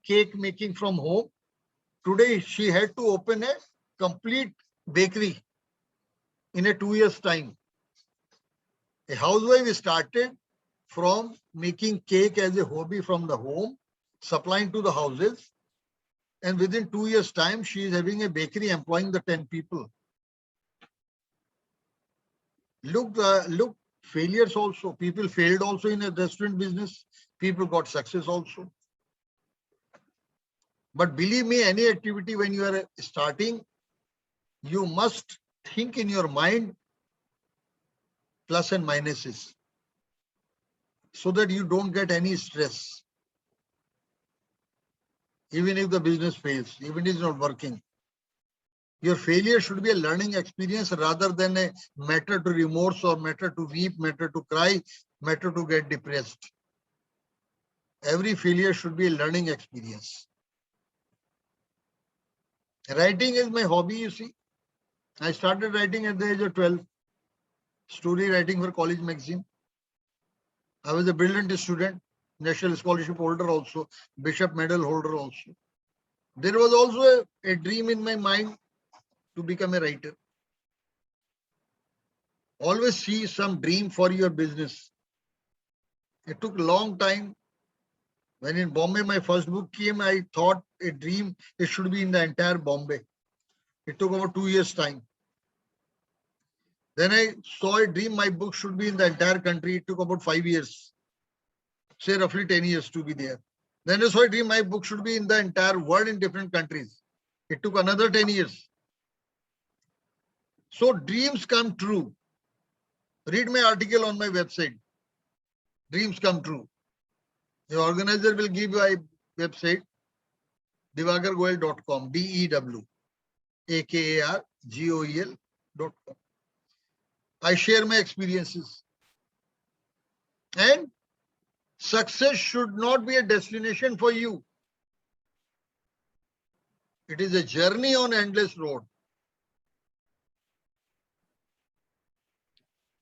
cake making from home. Today she had to open a complete bakery in a 2 years time. A housewife started from making cake as a hobby from the home, supplying to the houses. And within 2 years time, she is having a bakery employing the 10 people. Look, failures also. People failed also in a restaurant business. People got success also. But believe me, any activity when you are starting, you must think in your mind plus and minuses so that you don't get any stress. Even if the business fails, even if it's not working. Your failure should be a learning experience rather than a matter to remorse or matter to weep, matter to cry, matter to get depressed. Every failure should be a learning experience. Writing is my hobby, you see. I started writing at the age of 12. Story writing for college magazine. I was a brilliant student, national scholarship holder also, bishop medal holder also. There was also a dream in my mind to become a writer. Always see some dream for your business. It took a long time. When in Bombay, my first book came, I thought a dream, it should be in the entire Bombay. It took over 2 years' time. Then I saw a dream, my book should be in the entire country. It took about 5 years, say roughly 10 years to be there. Then I saw a dream, my book should be in the entire world in different countries. It took another 10 years. So dreams come true. Read my article on my website. Dreams come true. The organizer will give you a website, devakargoel.com, DEWAKARGOEL.com. I share my experiences. And success should not be a destination for you. It is a journey on endless road.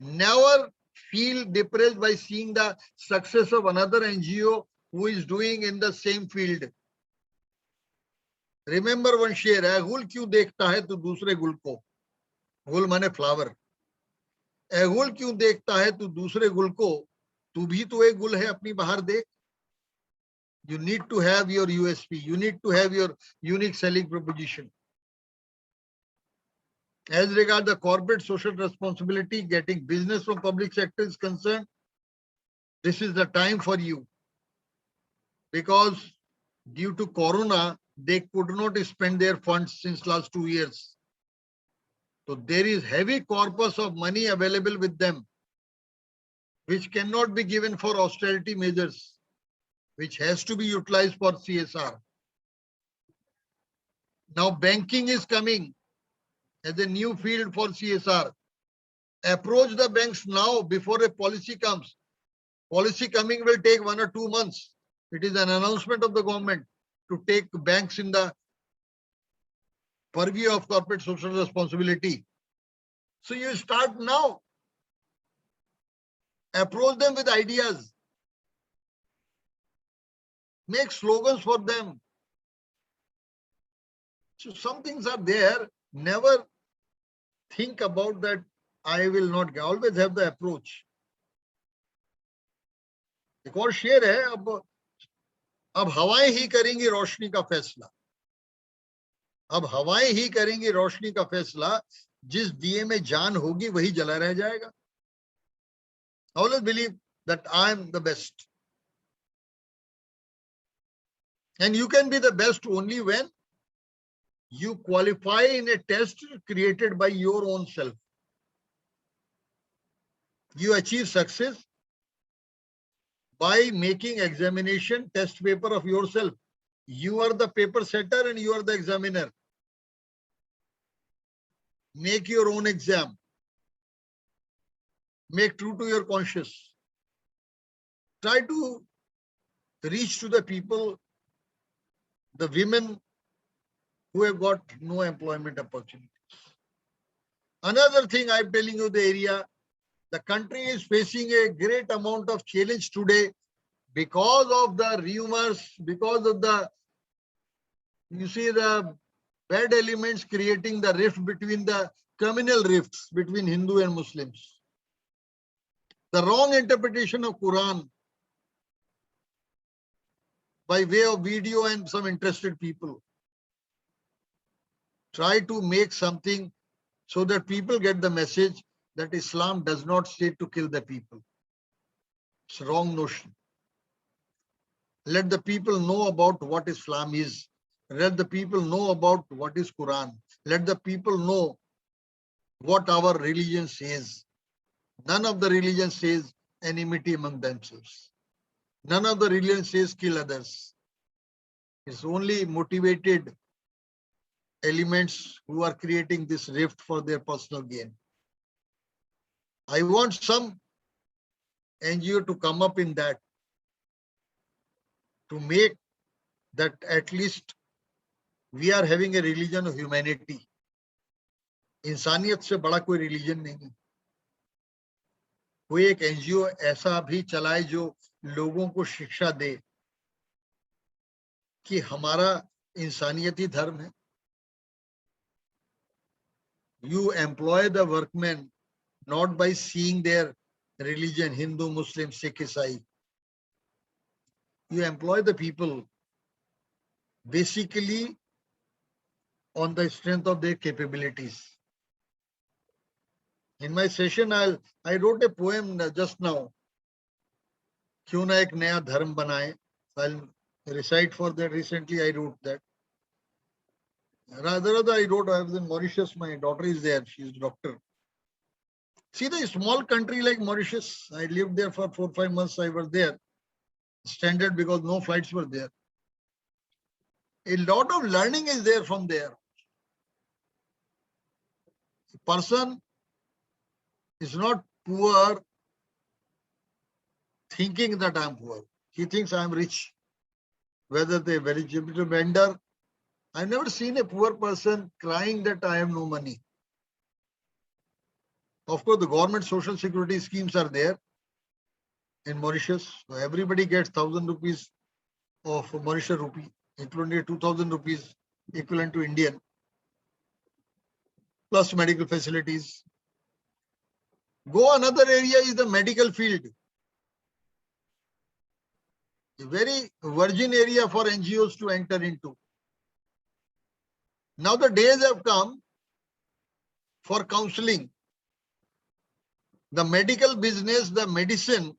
Never feel depressed by seeing the success of another NGO who is doing in the same field. Remember one शेर है, गुल क्यों देखता है तू दूसरे गुल को? गुल माने फ्लावर. गुल क्यों देखता है तू दूसरे गुल को? तू भी तो एक गुल है, अपनी बाहर देख. You need to have your USP. You need to have your unique selling proposition. As regards the corporate social responsibility, getting business from public sector is concerned, this is the time for you. Because due to Corona, they could not spend their funds since last 2 years. So there is heavy corpus of money available with them, which cannot be given for austerity measures, which has to be utilized for CSR. Now banking is coming as a new field for CSR. Approach the banks now before a policy comes. Policy coming will take 1 or 2 months. It is an announcement of the government to take banks in the purview of corporate social responsibility. So you start now. Approach them with ideas. Make slogans for them. So some things are there. Never think about that I will not. Always have the approach. एक और शेर है, अब हवाएं ही करेंगी रोशनी का फैसला. अब हवाएं ही करेंगी रोशनी का फैसला. जिस दिए में जान होगी वही जला रह जाएगा. Always believe that I am the best. And you can be the best only when you qualify in a test created by your own self. You achieve success by making examination test paper of yourself. You are the paper setter and you are the examiner. Make your own exam. Make true to your conscience. Try to reach to the people, the women who have got no employment opportunities. Another thing I'm telling you, the area, the country is facing a great amount of challenge today because of the rumors, because of the, you see, the bad elements creating the rift between the communal rifts between Hindu and Muslims. The wrong interpretation of Quran by way of video and some interested people. Try to make something so that people get the message that Islam does not say to kill the people. It's a wrong notion. Let the people know about what Islam is. Let the people know about what is Quran. Let the people know what our religion says. None of the religion says enmity among themselves. None of the religion says kill others. It's only motivated elements who are creating this rift for their personal gain. I want some NGO to come up in that, to make that at least we are having a religion of humanity. इंसानियत से बड़ा कोई religion नहीं है. कोई एक NGO ऐसा भी चलाए जो लोगों को शिक्षा दे कि हमारा इंसानियती धर्म है. You employ the workmen not by seeing their religion, Hindu, Muslim, Sikh, Isai. You employ the people basically on the strength of their capabilities. In my session, I wrote a poem just now. क्यों ना एक नया धर्म बनाए. I'll recite for that. Recently, I wrote that. Rather, I wrote, I was in Mauritius. My daughter is there. She's a doctor. See, the small country like Mauritius, I lived there for 4-5 months. I was there. Standard because no flights were there. A lot of learning is there from there. A person is not poor thinking that I'm poor. He thinks I'm rich. Whether they vegetable vendor, I've never seen a poor person crying that I have no money. Of course, the government social security schemes are there in Mauritius. So everybody gets 1,000 rupees of Mauritius rupee, including 2,000 rupees equivalent to Indian, plus medical facilities. Go another area is the medical field. A very virgin area for NGOs to enter into. Now the days have come for counseling. The medical business, the medicine,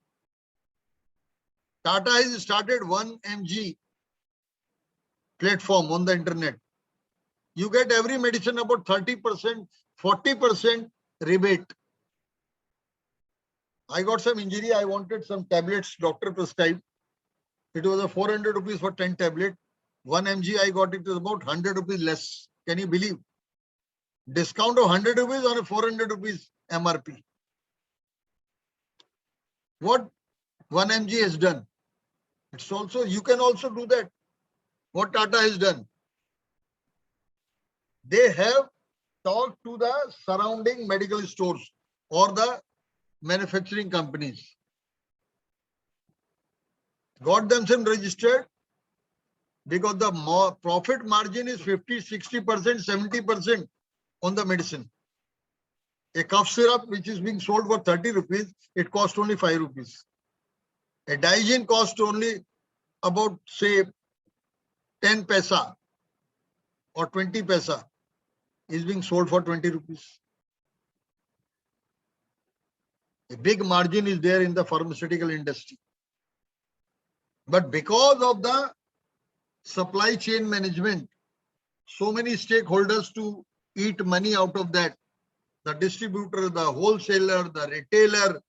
Tata has started 1mg platform on the internet. You get every medicine about 30%, 40% rebate. I got some injury. I wanted some tablets doctor prescribed. It was a 400 rupees for 10 tablet. 1mg I got it is about 100 rupees less. Can you believe? Discount of 100 rupees on a 400 rupees MRP. What 1mg has done? It's also, you can also do that. What Tata has done? They have talked to the surrounding medical stores or the manufacturing companies. Got themselves registered because the profit margin is 50, 60%, 70% on the medicine. A cough syrup which is being sold for 30 rupees, it costs only 5 rupees. A Digen costs only about, say, 10 paisa or 20 paisa is being sold for 20 rupees. A big margin is there in the pharmaceutical industry. But because of the supply chain management, so many stakeholders to eat money out of that, the distributor, the wholesaler, the retailer.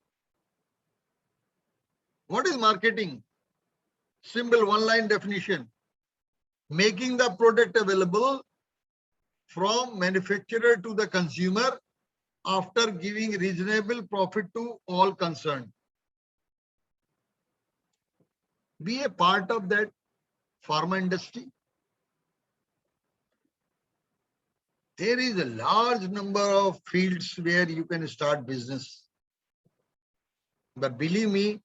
What is marketing? Simple one-line definition. Making the product available from manufacturer to the consumer after giving reasonable profit to all concerned. Be a part of that pharma industry. There is a large number of fields where you can start business. But believe me,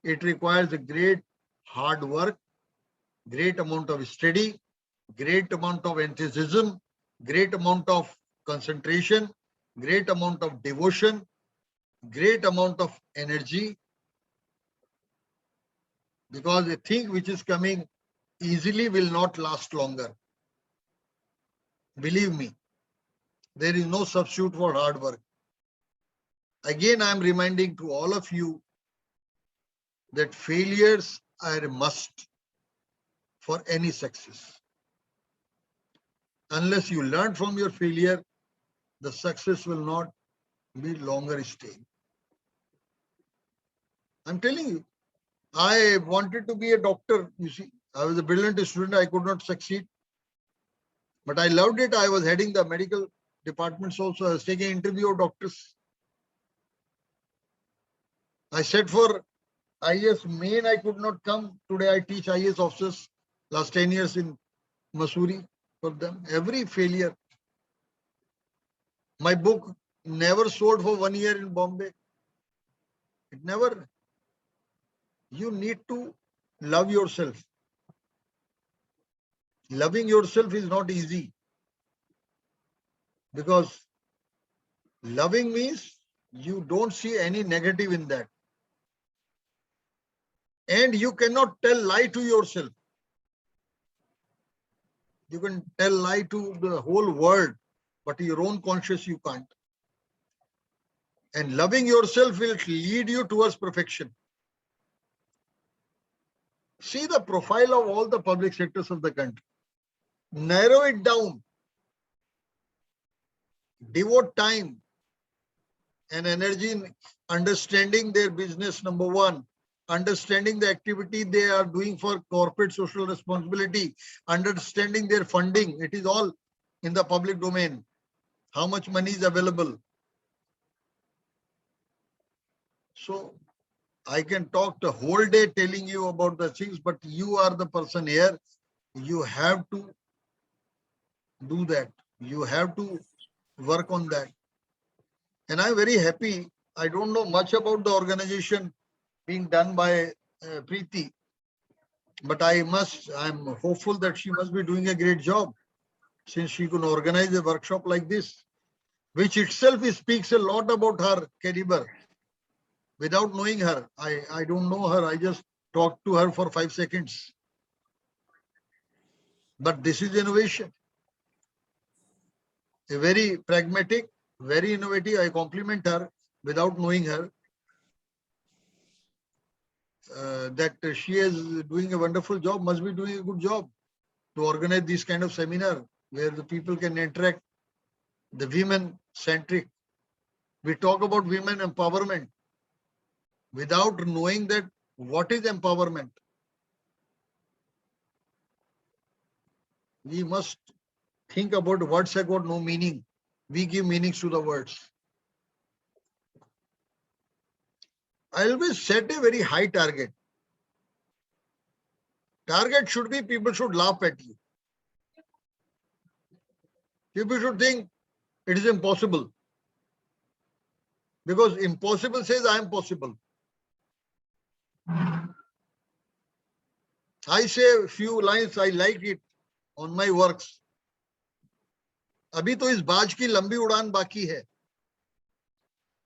it requires a great hard work, great amount of study, great amount of enthusiasm, great amount of concentration, great amount of devotion, great amount of energy. Because a thing which is coming easily will not last longer. Believe me, there is no substitute for hard work. Again, I am reminding to all of you that failures are a must for any success. Unless you learn from your failure, the success will not be longer staying. I'm telling you, I wanted to be a doctor. You see, I was a brilliant student. I could not succeed. But I loved it. I was heading the medical departments also. I was taking interview of doctors. I said for IAS main, I could not come. Today I teach IAS officers. Last 10 years in Missouri for them. Every failure. My book never sold for 1 year in Bombay. It never. You need to love yourself. Loving yourself is not easy. Because loving means you don't see any negative in that. And you cannot tell lie to yourself. You can tell lie to the whole world, but your own conscience you can't. And loving yourself will lead you towards perfection. See the profile of all the public sectors of the country. Narrow it down. devote time and energy in understanding their business, number one, understanding the activity they are doing for corporate social responsibility, understanding their funding. It is all in the public domain. How much money is available. So I can talk the whole day telling you about the things, but you are the person here. You have to do that. You have to work on that. And I'm very happy. I don't know much about the organization being done by Preeti, but I'm hopeful that she must be doing a great job since she could organize a workshop like this, which itself speaks a lot about her caliber. Without knowing her, I don't know her. I just talked to her for 5 seconds. But this is innovation. A very pragmatic, very innovative. I compliment her without knowing her. That she is doing a wonderful job, must be doing a good job to organize this kind of seminar where the people can interact, the women centric. We talk about women empowerment without knowing that what is empowerment. We must think about words have got no meaning. We give meanings to the words. I always set a very high target. Target should be people should laugh at you. People should think it is impossible. Because impossible says I am possible. I say a few lines, I like it on my works. अभी तो इस बाज की लंबी उड़ान बाकी है.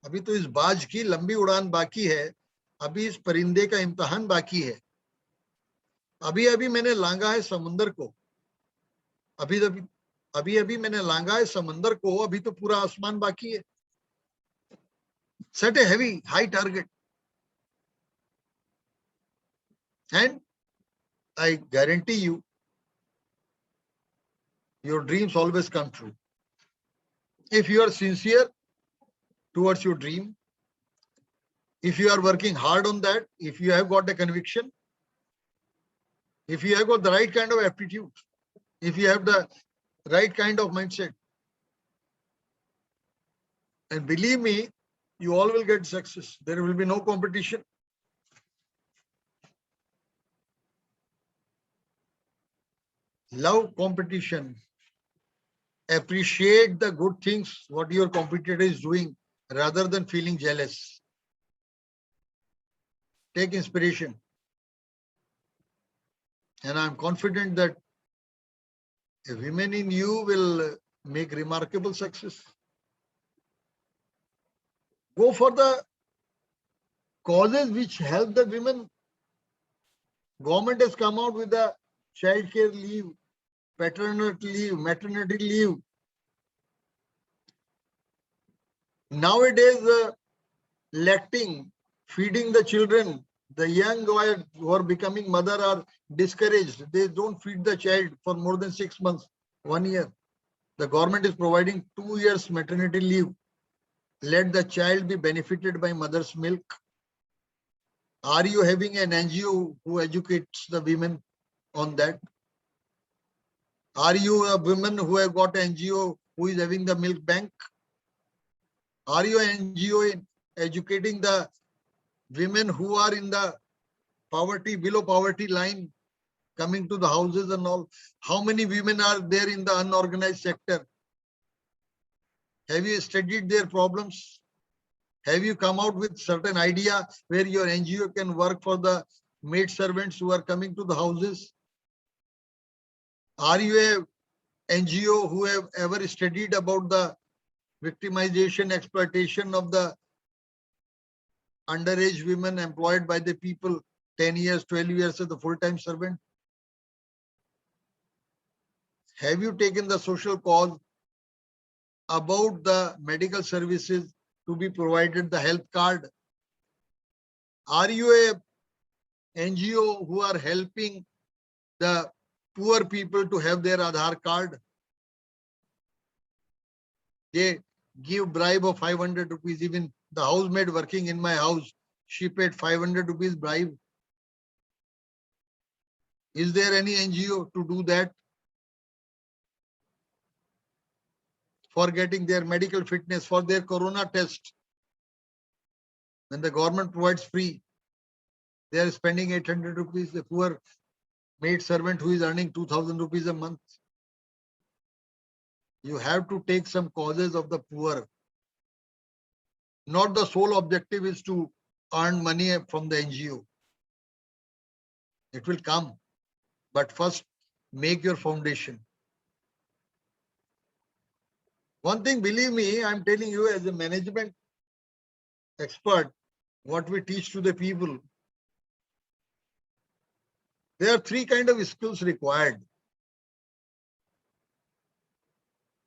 अभी तो इस बाज की लंबी उड़ान बाकी है. अभी इस परिंदे का इम्तिहान बाकी है. अभी अभी मैंने लांगा है समुंदर को. अभी अभी मैंने लांगा है समंदर को. अभी तो पूरा आसमान बाकी है. Set a heavy, high target. And I guarantee you, your dreams always come true. If you are sincere towards your dream, if you are working hard on that, if you have got a conviction, if you have got the right kind of aptitude, if you have the right kind of mindset, and believe me, you all will get success. There will be no competition. Love competition. Appreciate the good things what your competitor is doing rather than feeling jealous. Take inspiration. And I'm confident that a women in you will make remarkable success. Go for the causes which help the women. Government has come out with the child care leave, paternity leave, maternity leave. Nowadays, lacting, feeding the children, the young who are becoming mother are discouraged. They don't feed the child for more than 6 months, 1 year. The government is providing 2 years maternity leave. Let the child be benefited by mother's milk. Are you having an NGO who educates the women on that? Are you a woman who have got an NGO who is having the milk bank? Are you an NGO in educating the women who are in the poverty, below poverty line, coming to the houses and all? How many women are there in the unorganized sector? Have you studied their problems? Have you come out with certain idea where your NGO can work for the maid servants who are coming to the houses? Are you a NGO who have ever studied about the victimization, exploitation of the underage women employed by the people 10 years, 12 years as a full-time servant? Have you taken the social cause about the medical services to be provided, the health card? Are you a NGO who are helping the poor people to have their Aadhaar card? They give bribe of 500 rupees. Even the housemaid working in my house, she paid 500 rupees bribe. Is there any NGO to do that? For getting their medical fitness, for their corona test. When the government provides free, they are spending 800 rupees. The poor maid servant who is earning 2,000 rupees a month. You have to take some causes of the poor. Not the sole objective is to earn money from the NGO. It will come, but first make your foundation. One thing, believe me, I'm telling you as a management expert, what we teach to the people, there are three kinds of skills required.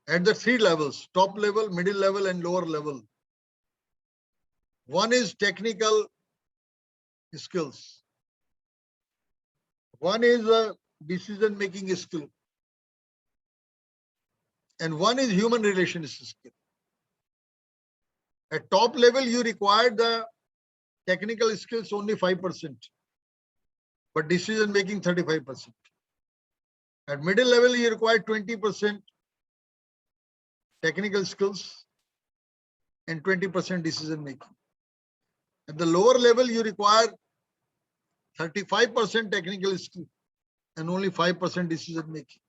At the three levels, top level, middle level, and lower level. One is technical skills. One is a decision-making skill. And one is human relations skill. At top level, you require the technical skills only 5%, but decision-making 35%. At middle level, you require 20% technical skills and 20% decision-making. At the lower level, you require 35% technical skill and only 5% decision-making.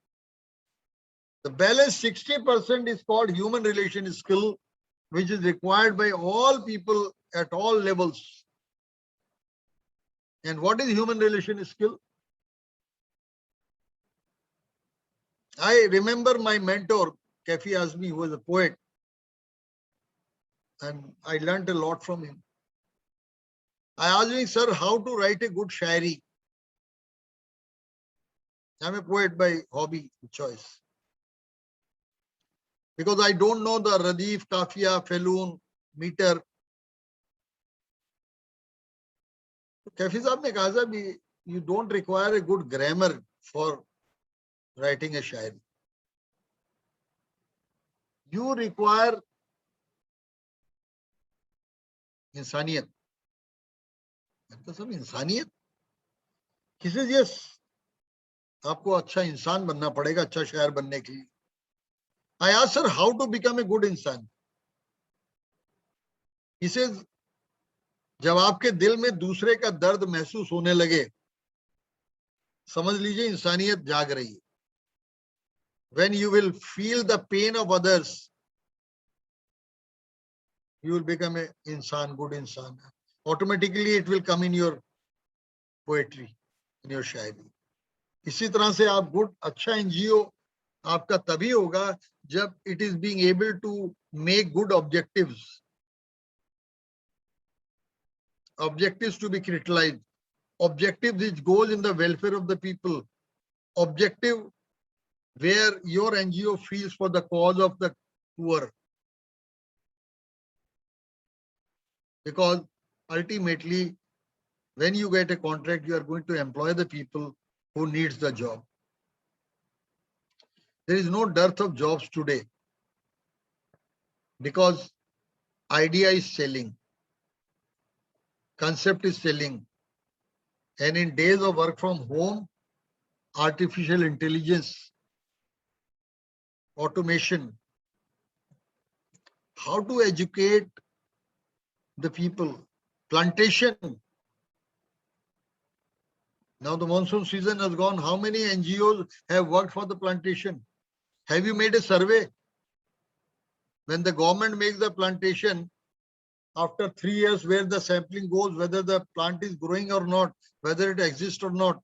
The balance 60% is called human relation skill, which is required by all people at all levels. And what is human relation skill? I remember my mentor, Kafi Azmi, who was a poet, and I learned a lot from him. I asked him, sir, how to write a good shairi? I'm a poet by hobby, choice. Because I don't know the Radif, Kafiya, Feloon, meter. Kafi Saab ne kaha, sir, you don't require a good grammar for writing a shairi. You require insaniyat. इंसानियत. He says, yes, आपको अच्छा इंसान बनना पड़ेगा अच्छा शायर बनने के लिए. I asked her how to become a good इंसान. He says, जब आपके दिल में दूसरे का दर्द महसूस होने लगे, समझ लीजिए इंसानियत जाग रही है. When you will feel the pain of others, you will become a insan, good insan. Automatically it will come in your poetry, in your शायरी. इसी तरह से आप गुड अच्छा एनजीओ आपका तभी होगा जब it is being able to make good objectives. Objectives to be criticized. Objectives which goes in the welfare of the people. Objective where your NGO feels for the cause of the poor. Because ultimately, when you get a contract, you are going to employ the people who needs the job. There is no dearth of jobs today because idea is selling, concept is selling. And in days of work from home, artificial intelligence, automation, how to educate the people, plantation. Now the monsoon season has gone. How many NGOs have worked for the plantation? Have you made a survey? When the government makes the plantation, after 3 years where the sampling goes, whether the plant is growing or not, whether it exists or not.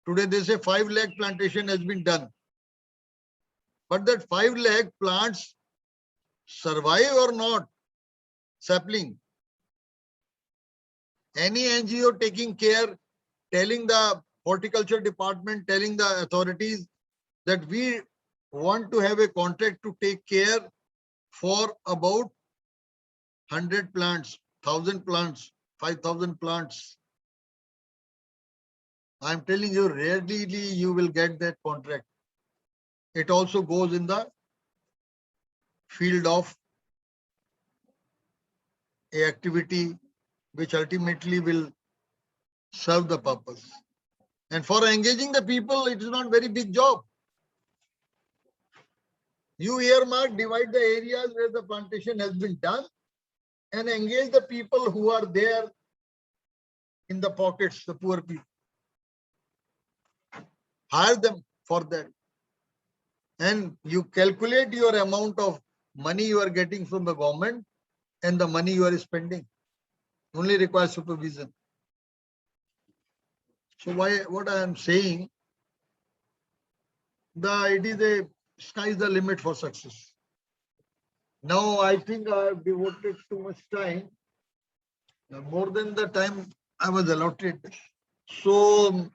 Today they say 5 lakh plantation has been done. But that 5 lakh plants survive or not, sapling. Any NGO taking care, telling the horticulture department, telling the authorities that we want to have a contract to take care for about 100 plants, 1,000 plants, 5,000 plants. I'm telling you, rarely you will get that contract. It also goes in the field of a activity which ultimately will serve the purpose. And for engaging the people, it is not very big job. You earmark, divide the areas where the plantation has been done and engage the people who are there in the pockets, the poor people. Hire them for that. And you calculate your amount of money you are getting from the government and the money you are spending. Only requires supervision. So what I am saying, it is a sky is the limit for success. Now I think I have devoted too much time, more than the time I was allotted. So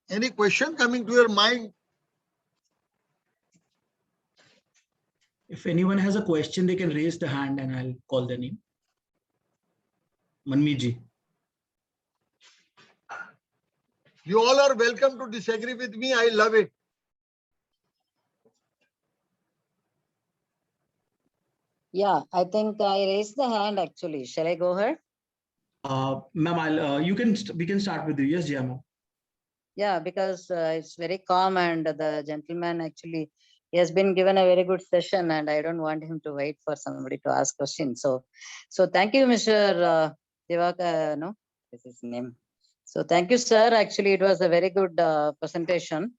any question coming to your mind? If anyone has a question, they can raise the hand and I'll call their name. Manmeet ji. You all are welcome to disagree with me. I love it. Yeah, I think I raised the hand actually. Shall I go ahead? Ma'am, we can start with you. Yes, Jia ma'am. Yeah, because it's very calm and the gentleman actually, he has been given a very good session and I don't want him to wait for somebody to ask questions. So thank you, Mr. Divaka, no, this is his name. So thank you, sir. Actually, it was a very good presentation.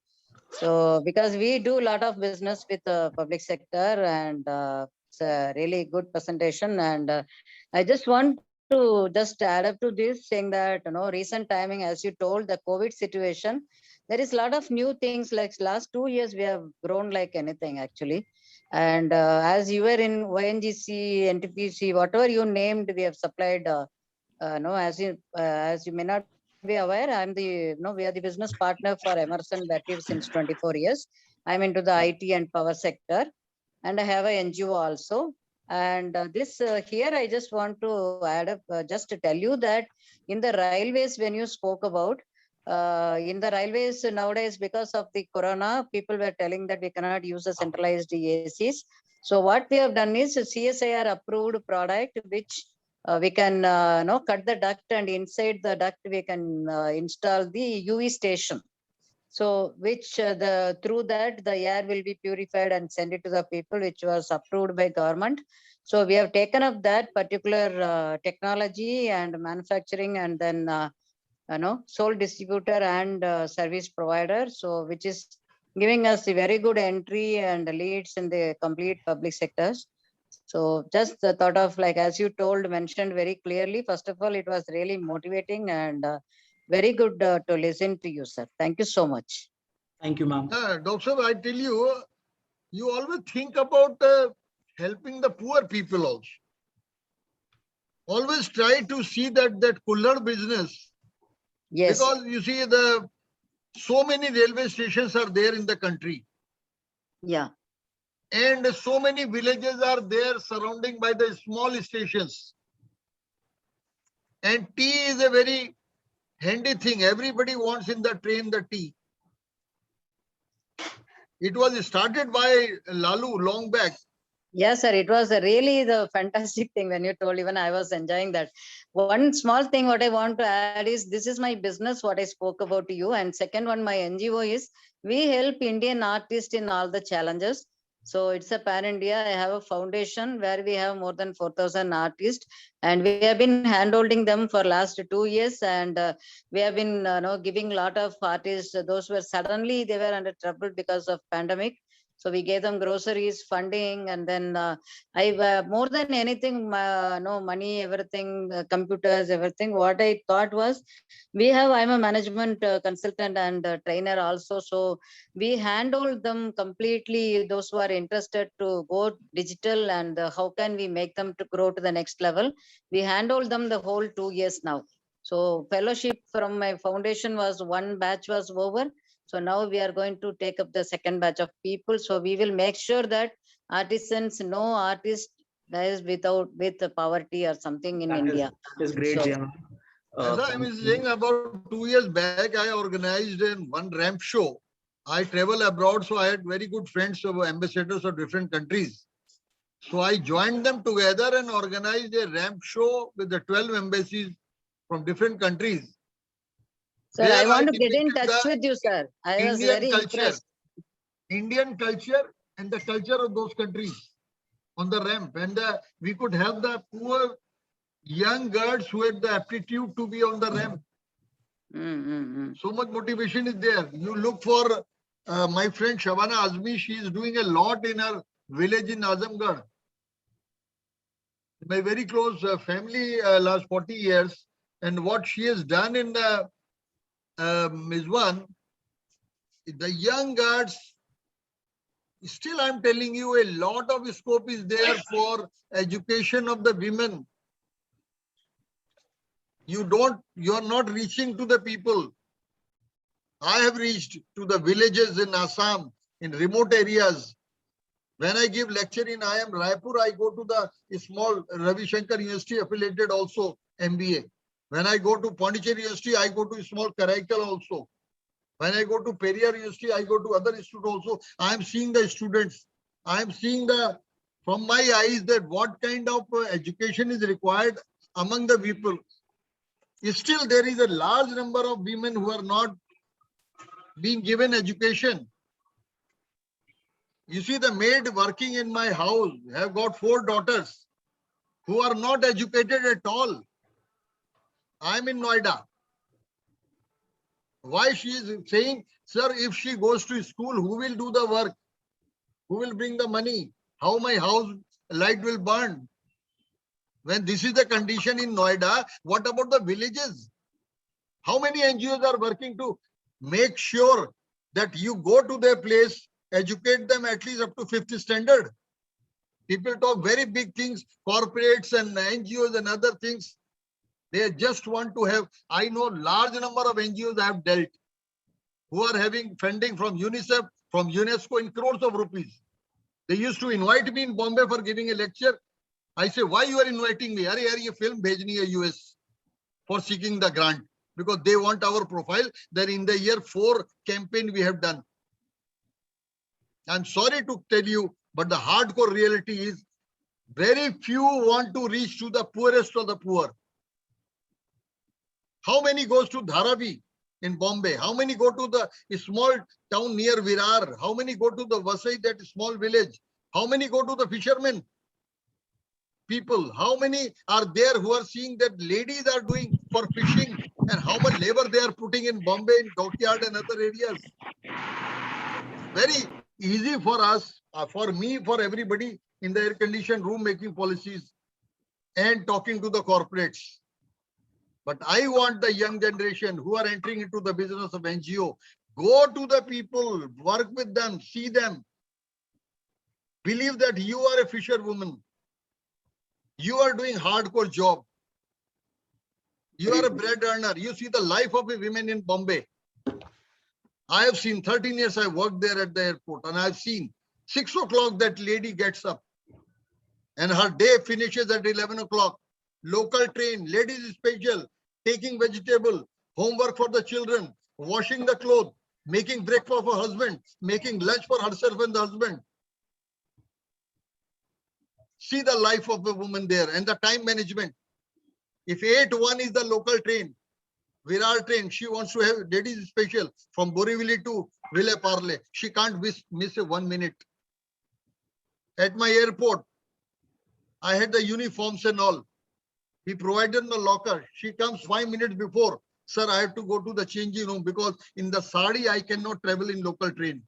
So because we do a lot of business with the public sector and it's a really good presentation. And I just want to just add up to this saying that, recent timing, as you told, the COVID situation, there is a lot of new things like last 2 years, we have grown like anything actually. And as you were in ONGC, NTPC, whatever you named, we have supplied, as you may not be aware, we are the business partner for Emerson Battery since 24 years. I'm into the IT and power sector and I have a NGO also. And here, I just want to add up, just to tell you that in the railways, when you spoke about, in the railways nowadays, because of the corona, people were telling that we cannot use the centralized ACs. So what we have done is a CSIR approved product, which we can cut the duct and inside the duct we can install the UV station. So which through that the air will be purified and send it to the people, which was approved by government. So we have taken up that particular technology and manufacturing and then sole distributor and service provider. So which is giving us a very good entry and leads in the complete public sectors. So just the thought of, like, as you mentioned very clearly, first of all, it was really motivating and very good to listen to you, sir. Thank you so much. Thank you, ma'am. Doctor, I tell you, you always think about helping the poor people also. Always try to see that cooler business. Yes. Because you see, so many railway stations are there in the country. Yeah. And so many villages are there surrounding by the small stations. And tea is a very handy thing. Everybody wants in the train the tea. It was started by Lalu long back. Yes, sir. It was really the fantastic thing when you told, even I was enjoying that. One small thing what I want to add is, this is my business, what I spoke about to you. And second one, my NGO is, we help Indian artists in all the challenges. So it's a pan India. I have a foundation where we have more than 4,000 artists and we have been handholding them for last 2 years. And we have been giving a lot of artists, those were suddenly they were under trouble because of pandemic. So we gave them groceries, funding, and then I more than anything, money, everything, computers, everything. What I thought was, I'm a management consultant and trainer also. So we handle them completely. Those who are interested to go digital and how can we make them to grow to the next level. We handle them the whole 2 years now. So fellowship from my foundation was one batch was over. So now we are going to take up the second batch of people. So we will make sure that artisans, no artist dies with poverty or something in India. That is great, Jia. As I was saying, about 2 years back, I organized one ramp show. I travel abroad, so I had very good friends, ambassadors of different countries. So I joined them together and organized a ramp show with the 12 embassies from different countries. Sir, Where I want to get in depicted touch the with you, sir. I was Indian very culture, impressed. Indian culture and the culture of those countries on the ramp. And we could help the poor young girls who had the aptitude to be on the ramp. So much motivation is there. You look for my friend Shabana Azmi. She is doing a lot in her village in Azamgarh. My very close family last 40 years. And what she has done in the Mizwan, the young girls, still I'm telling you, a lot of scope is there for education of the women. You are not reaching to the people. I have reached to the villages in Assam, in remote areas. When I give lecture in IIM Raipur, I go to the small Ravi Shankar University affiliated also MBA. When I go to Pondicherry University, I go to small Karaikal also. When I go to Periyar University, I go to other institutes also. I am seeing the students. I am seeing from my eyes that what kind of education is required among the people. Still, there is a large number of women who are not being given education. You see, the maid working in my house have got 4 daughters who are not educated at all. I'm in Noida. Why she is saying, sir, if she goes to school, who will do the work? Who will bring the money? How my house light will burn? When this is the condition in Noida, what about the villages? How many NGOs are working to make sure that you go to their place, educate them at least up to 5th standard? People talk very big things, corporates and NGOs and other things. They just want to have, I know large number of NGOs I have dealt who are having funding from UNICEF, from UNESCO in crores of rupees. They used to invite me in Bombay for giving a lecture. I say, why you are inviting me? Are you film bhejni hai US for seeking the grant? Because they want our profile. Then in the year 4 campaign we have done. I'm sorry to tell you, but the hardcore reality is very few want to reach to the poorest of the poor. How many goes to Dharavi in Bombay? How many go to the small town near Virar? How many go to the Vasai, that small village? How many go to the fishermen people? How many are there who are seeing that ladies are doing for fishing and how much labor they are putting in Bombay, in Dockyard and other areas? Very easy for us, for me, for everybody in the air-conditioned room making policies and talking to the corporates. But I want the young generation who are entering into the business of NGO, go to the people, work with them, see them. Believe that you are a fisherwoman. You are doing hardcore job. You are a bread earner. You see the life of a woman in Bombay. I have seen 13 years I worked there at the airport and I've seen 6 o'clock that lady gets up and her day finishes at 11 o'clock. Local train, ladies special, taking vegetable, homework for the children, washing the clothes, making breakfast for husband, making lunch for herself and the husband. See the life of a woman there and the time management. If 8-1 is the local train, Virar train, she wants to have ladies special from Borivali to Ville Parle. She can't miss 1 minute. At my airport, I had the uniforms and all. We provided the locker. She comes 5 minutes before. Sir, I have to go to the changing room because in the sari, I cannot travel in local train.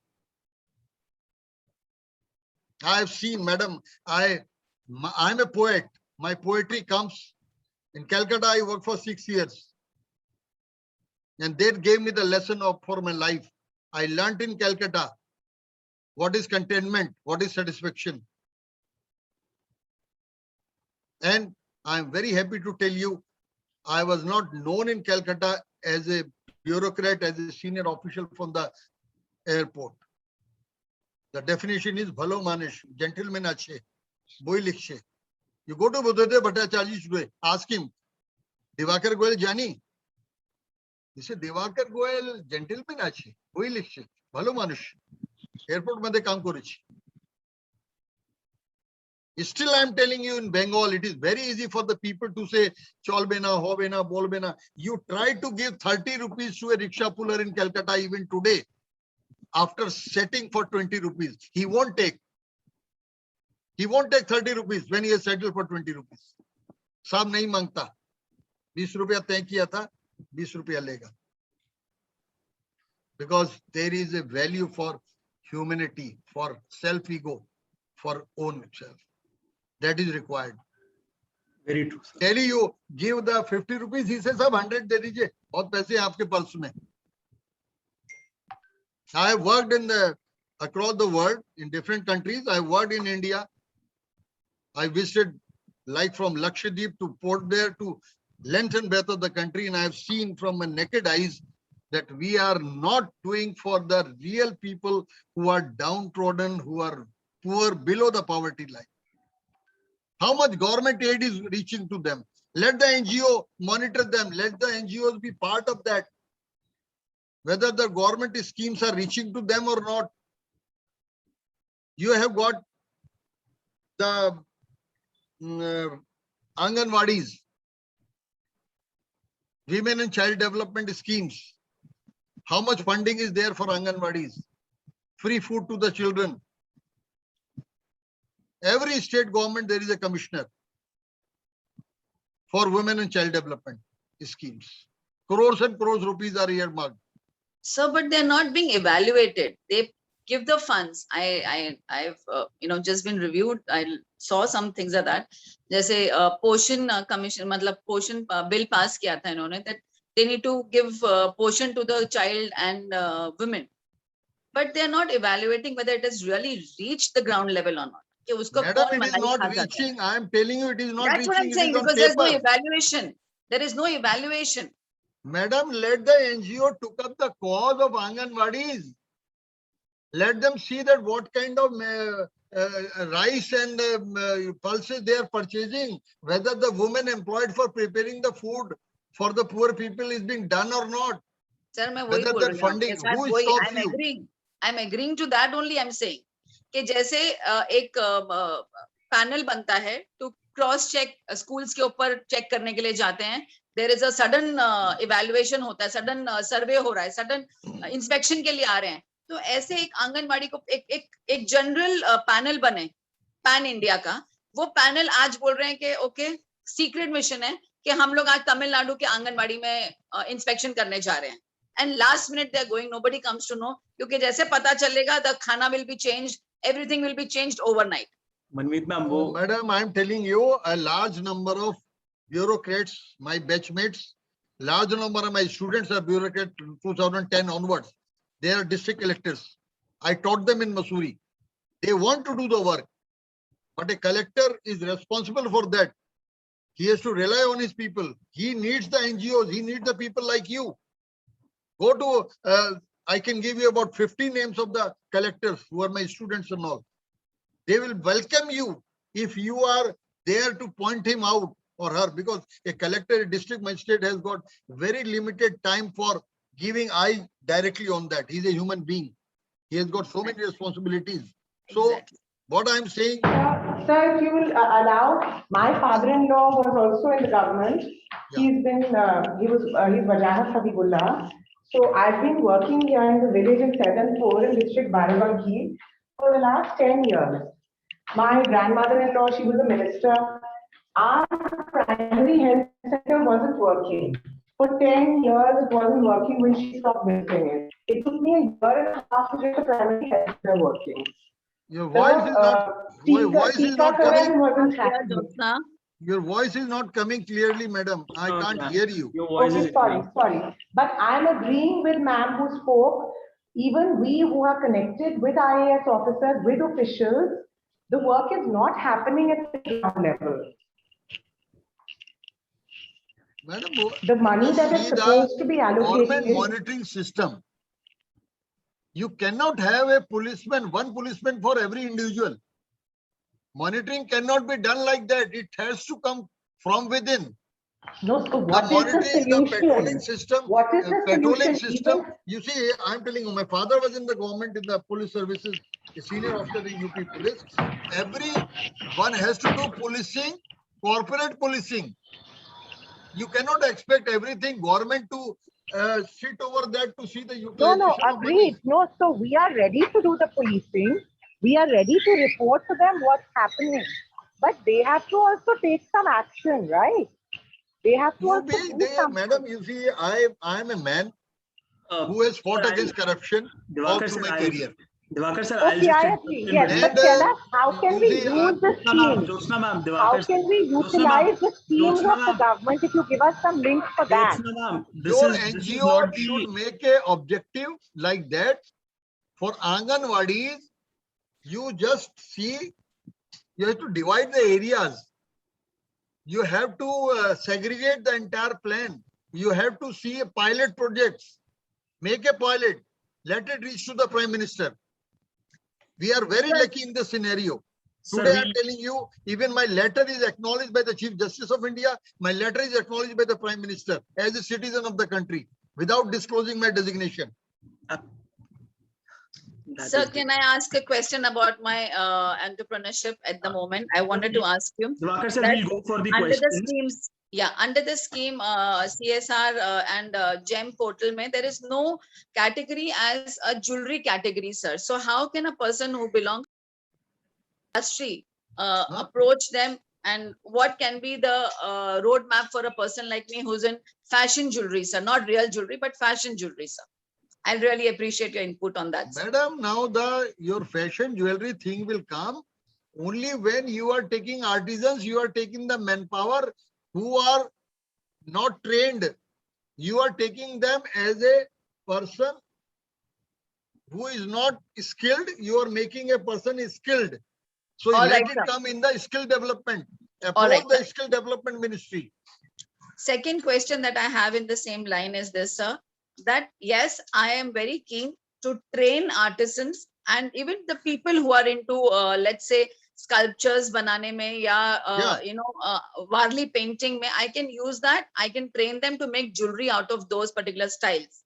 I have seen, madam, I'm a poet. My poetry comes in Calcutta. I worked for 6 years. And that gave me the lesson for my life. I learned in Calcutta what is contentment, what is satisfaction. And I'm very happy to tell you, I was not known in Calcutta as a bureaucrat, as a senior official from the airport. The definition is bhalo manish, gentleman ache, boy likhche. You go to Buddhadeva Bhattacharya today, ask him, Divakar Goyal Jani? He said, Divakar Goyal gentleman ache, boy likhche, bhalo manish. Airport madhe kaam korechi. Still, I'm telling you, in Bengal, it is very easy for the people to say, Cholbena, Hobena, Bolbena. You try to give 30 rupees to a rickshaw puller in Calcutta even today, after setting for 20 rupees. He won't take 30 rupees when he has settled for 20 rupees. Saab nahi mangta. 20 rupiya तय किया था, 20 रुपया लेगा. Because there is a value for humanity, for self-ego, for own self. That is required. Very true, sir. Tell you, give the 50 rupees, he says, अब 100 दे दीजिए, बहुत पैसे हैं आपके पर्स में. I have worked across the world in different countries. I worked in India. I visited like from Lakshadweep to Port Blair to length and breadth of the country, and I have seen from my naked eyes that we are not doing for the real people who are downtrodden, who are poor below the poverty line. How much government aid is reaching to them? Let the NGO monitor them. Let the NGOs be part of that. Whether the government schemes are reaching to them or not. You have got the Anganwadis, women and child development schemes. How much funding is there for Anganwadis? Free food to the children. Every state government, there is a commissioner for women and child development schemes. Crores and crores rupees are earmarked. So, but they're not being evaluated. They give the funds. I've just been reviewed. I saw some things of that. जैसे पोषण commission, मतलब पोषण bill pass किया था इन्होंने, that they need to give portion to the child and women. But they are not evaluating whether it has really reached the ground level or not. कि उसको Madam, कौन it is मलाई not खा जाता है. reaching. I am telling you, it is not That's what I'm reaching. saying, It is on because there's no paper. evaluation. There is no evaluation. Madam, let the NGO took up the cause of Anganwadis. Let them see that what kind of rice and pulses they are purchasing, whether the woman employed for preparing the food for the poor people is being done or not. Sir, मैं वही Whether बोल that रही हूँ funding, आपके साथ who वही. stops I'm you? agreeing. I'm agreeing to that only. I'm saying कि जैसे एक पैनल बनता है to cross check schools के ऊपर check करने के लिए जाते हैं. There is a sudden evaluation होता है, sudden survey हो रहा है, sudden inspection के लिए आ रहे हैं. तो ऐसे एक आंगनबाड़ी को एक जनरल पैनल बने पैन इंडिया का. वो पैनल आज बोल रहे हैं कि ओके सीक्रेट मिशन है कि हम लोग आज तमिलनाडु के आंगनबाड़ी में इंस्पेक्शन करने जा रहे हैं. And last minute they're going, nobody comes to know, क्योंकि जैसे पता चलेगा the khana will be changed, everything will be changed overnight. Manmeet ma'am वो Oh, madam, I am telling you, a large number of bureaucrats, my batchmates, large number of my students are bureaucrats 2010 onwards. They are district collectors. I taught them in Mussoorie. They want to do the work, but a collector is responsible for that. He has to rely on his people. He needs the NGOs. He needs the people like you. Go to, I can give you about 50 names of the collectors who are my students and all. They will welcome you if you are there to point him out or her, because a collector, a district magistrate has got very limited time for giving eye directly on that. He's a human being. He has got so many responsibilities. So Exactly. what I'm saying, Sir, if you will allow, my father-in-law was also in the government. Yeah. He's Wajahat Habibullah. So I've been working here in the village in Sadanpur in district Barabanki for the last 10 years. My grandmother-in-law, she was a minister. Our primary health center wasn't working. For 10 years, it wasn't working when she stopped visiting it. It took me a year and a half to get the primary health center working. your voice is not, voice is not coming. Wasn't Yeah, happening. Jyotsna. Your voice is not coming clearly, madam. I No, can't ma'am. hear you. Your voice Okay, is sorry. But I'm agreeing with ma'am who spoke. Even we who are connected with IAS officers, with officials, the work is not happening at the ground level. Madam, The money that is see the supposed to be government allocated. monitoring system. You cannot have a policeman, one policeman for every individual. Monitoring cannot be done like that. It has to come from within. No, so The what is the monitoring, the patrolling solution? system, What is the patrolling solution? system. Even You see, I'm telling you, my father was in the government in the police services. a senior officer in UP Police. Everyone has to do policing, corporate policing. You cannot expect everything government to sit over that to see the utilization No, of money. agreed. No, so we are ready to do the policing. We are ready to report to them what's happening. But they have to also take some action, right? They have to also do something. Madam, you see, I am a man who has fought against corruption all through my career. Divakar sir, Okay, I agree. Yes, but tell us, how can we use the schemes? How can we utilize the schemes of the government? If you give us some links for that. Your NGO should make a objective like that for Anganwadis. You just see, you have to divide the areas. You have to segregate the entire plan. You have to see a pilot projects. Make a pilot. Let it reach to the Prime Minister. We are very lucky in this scenario. Today I am telling you, even my letter is acknowledged by the Chief Justice of India. My letter is acknowledged by the Prime Minister as a citizen of the country without disclosing my designation. Sir, can I ask a question about my entrepreneurship at the moment? I wanted to ask you. Divakar sir, that we'll go for the under the questions. schemes, yeah, under the scheme CSR and GEM portal, there is no category as a jewelry category, sir. So how can a person who belongs to the industry approach them, and what can be the roadmap for a person like me who's in fashion jewelry, sir? Not real jewelry, but fashion jewelry, sir. I really appreciate your input on that, sir. Madam, now your fashion jewelry thing will come only when you are taking artisans, you are taking the manpower who are not trained. You are taking them as a person who is not skilled. You are making a person skilled. So All let right, it sir. come in the skill development. All right, Approach the sir. skill development ministry. Second question that I have in the same line is this, sir, that yes, I am very keen to train artisans and even the people who are into, let's say, sculptures banane mein ya, Warli painting mein, I can use that. I can train them to make jewelry out of those particular styles.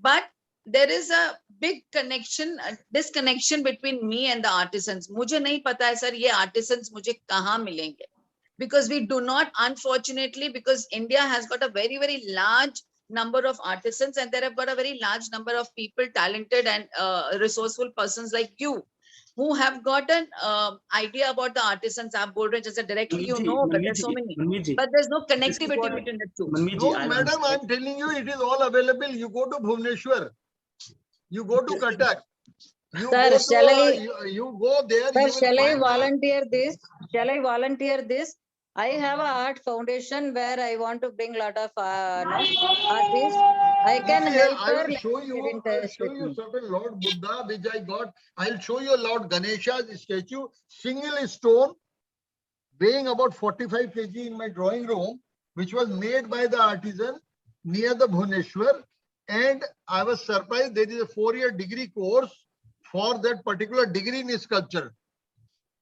But there is a big connection, disconnection between me and the artisans. मुझे नहीं पता है sir ये artisans मुझे कहाँ मिलेंगे, because we do not, unfortunately, because India has got a very, very large number of artisans and there have got a very large number of people, talented and resourceful persons like you, who have got an idea about the artisans. आप बोल रहे हैं जैसे directly you know, but there's so many, but there's no connectivity between the two. No, madam, I'm telling you, it is all available. You go to Bhubaneswar, you go to Cuttack, you Sir, go shall I- to, you go there. Sir, You will shall I find the- volunteer this? Shall I volunteer this? I have a art foundation where I want to bring a lot of artists. I can See, help I her. will show Get you, in touch with me. certain Lord Buddha which I got. I'll show you Lord Ganesha's statue, single stone, weighing about 45 kg in my drawing room, which was made by the artisan near the Bhubaneswar. And I was surprised there is a 4-year degree course for that particular degree in sculpture.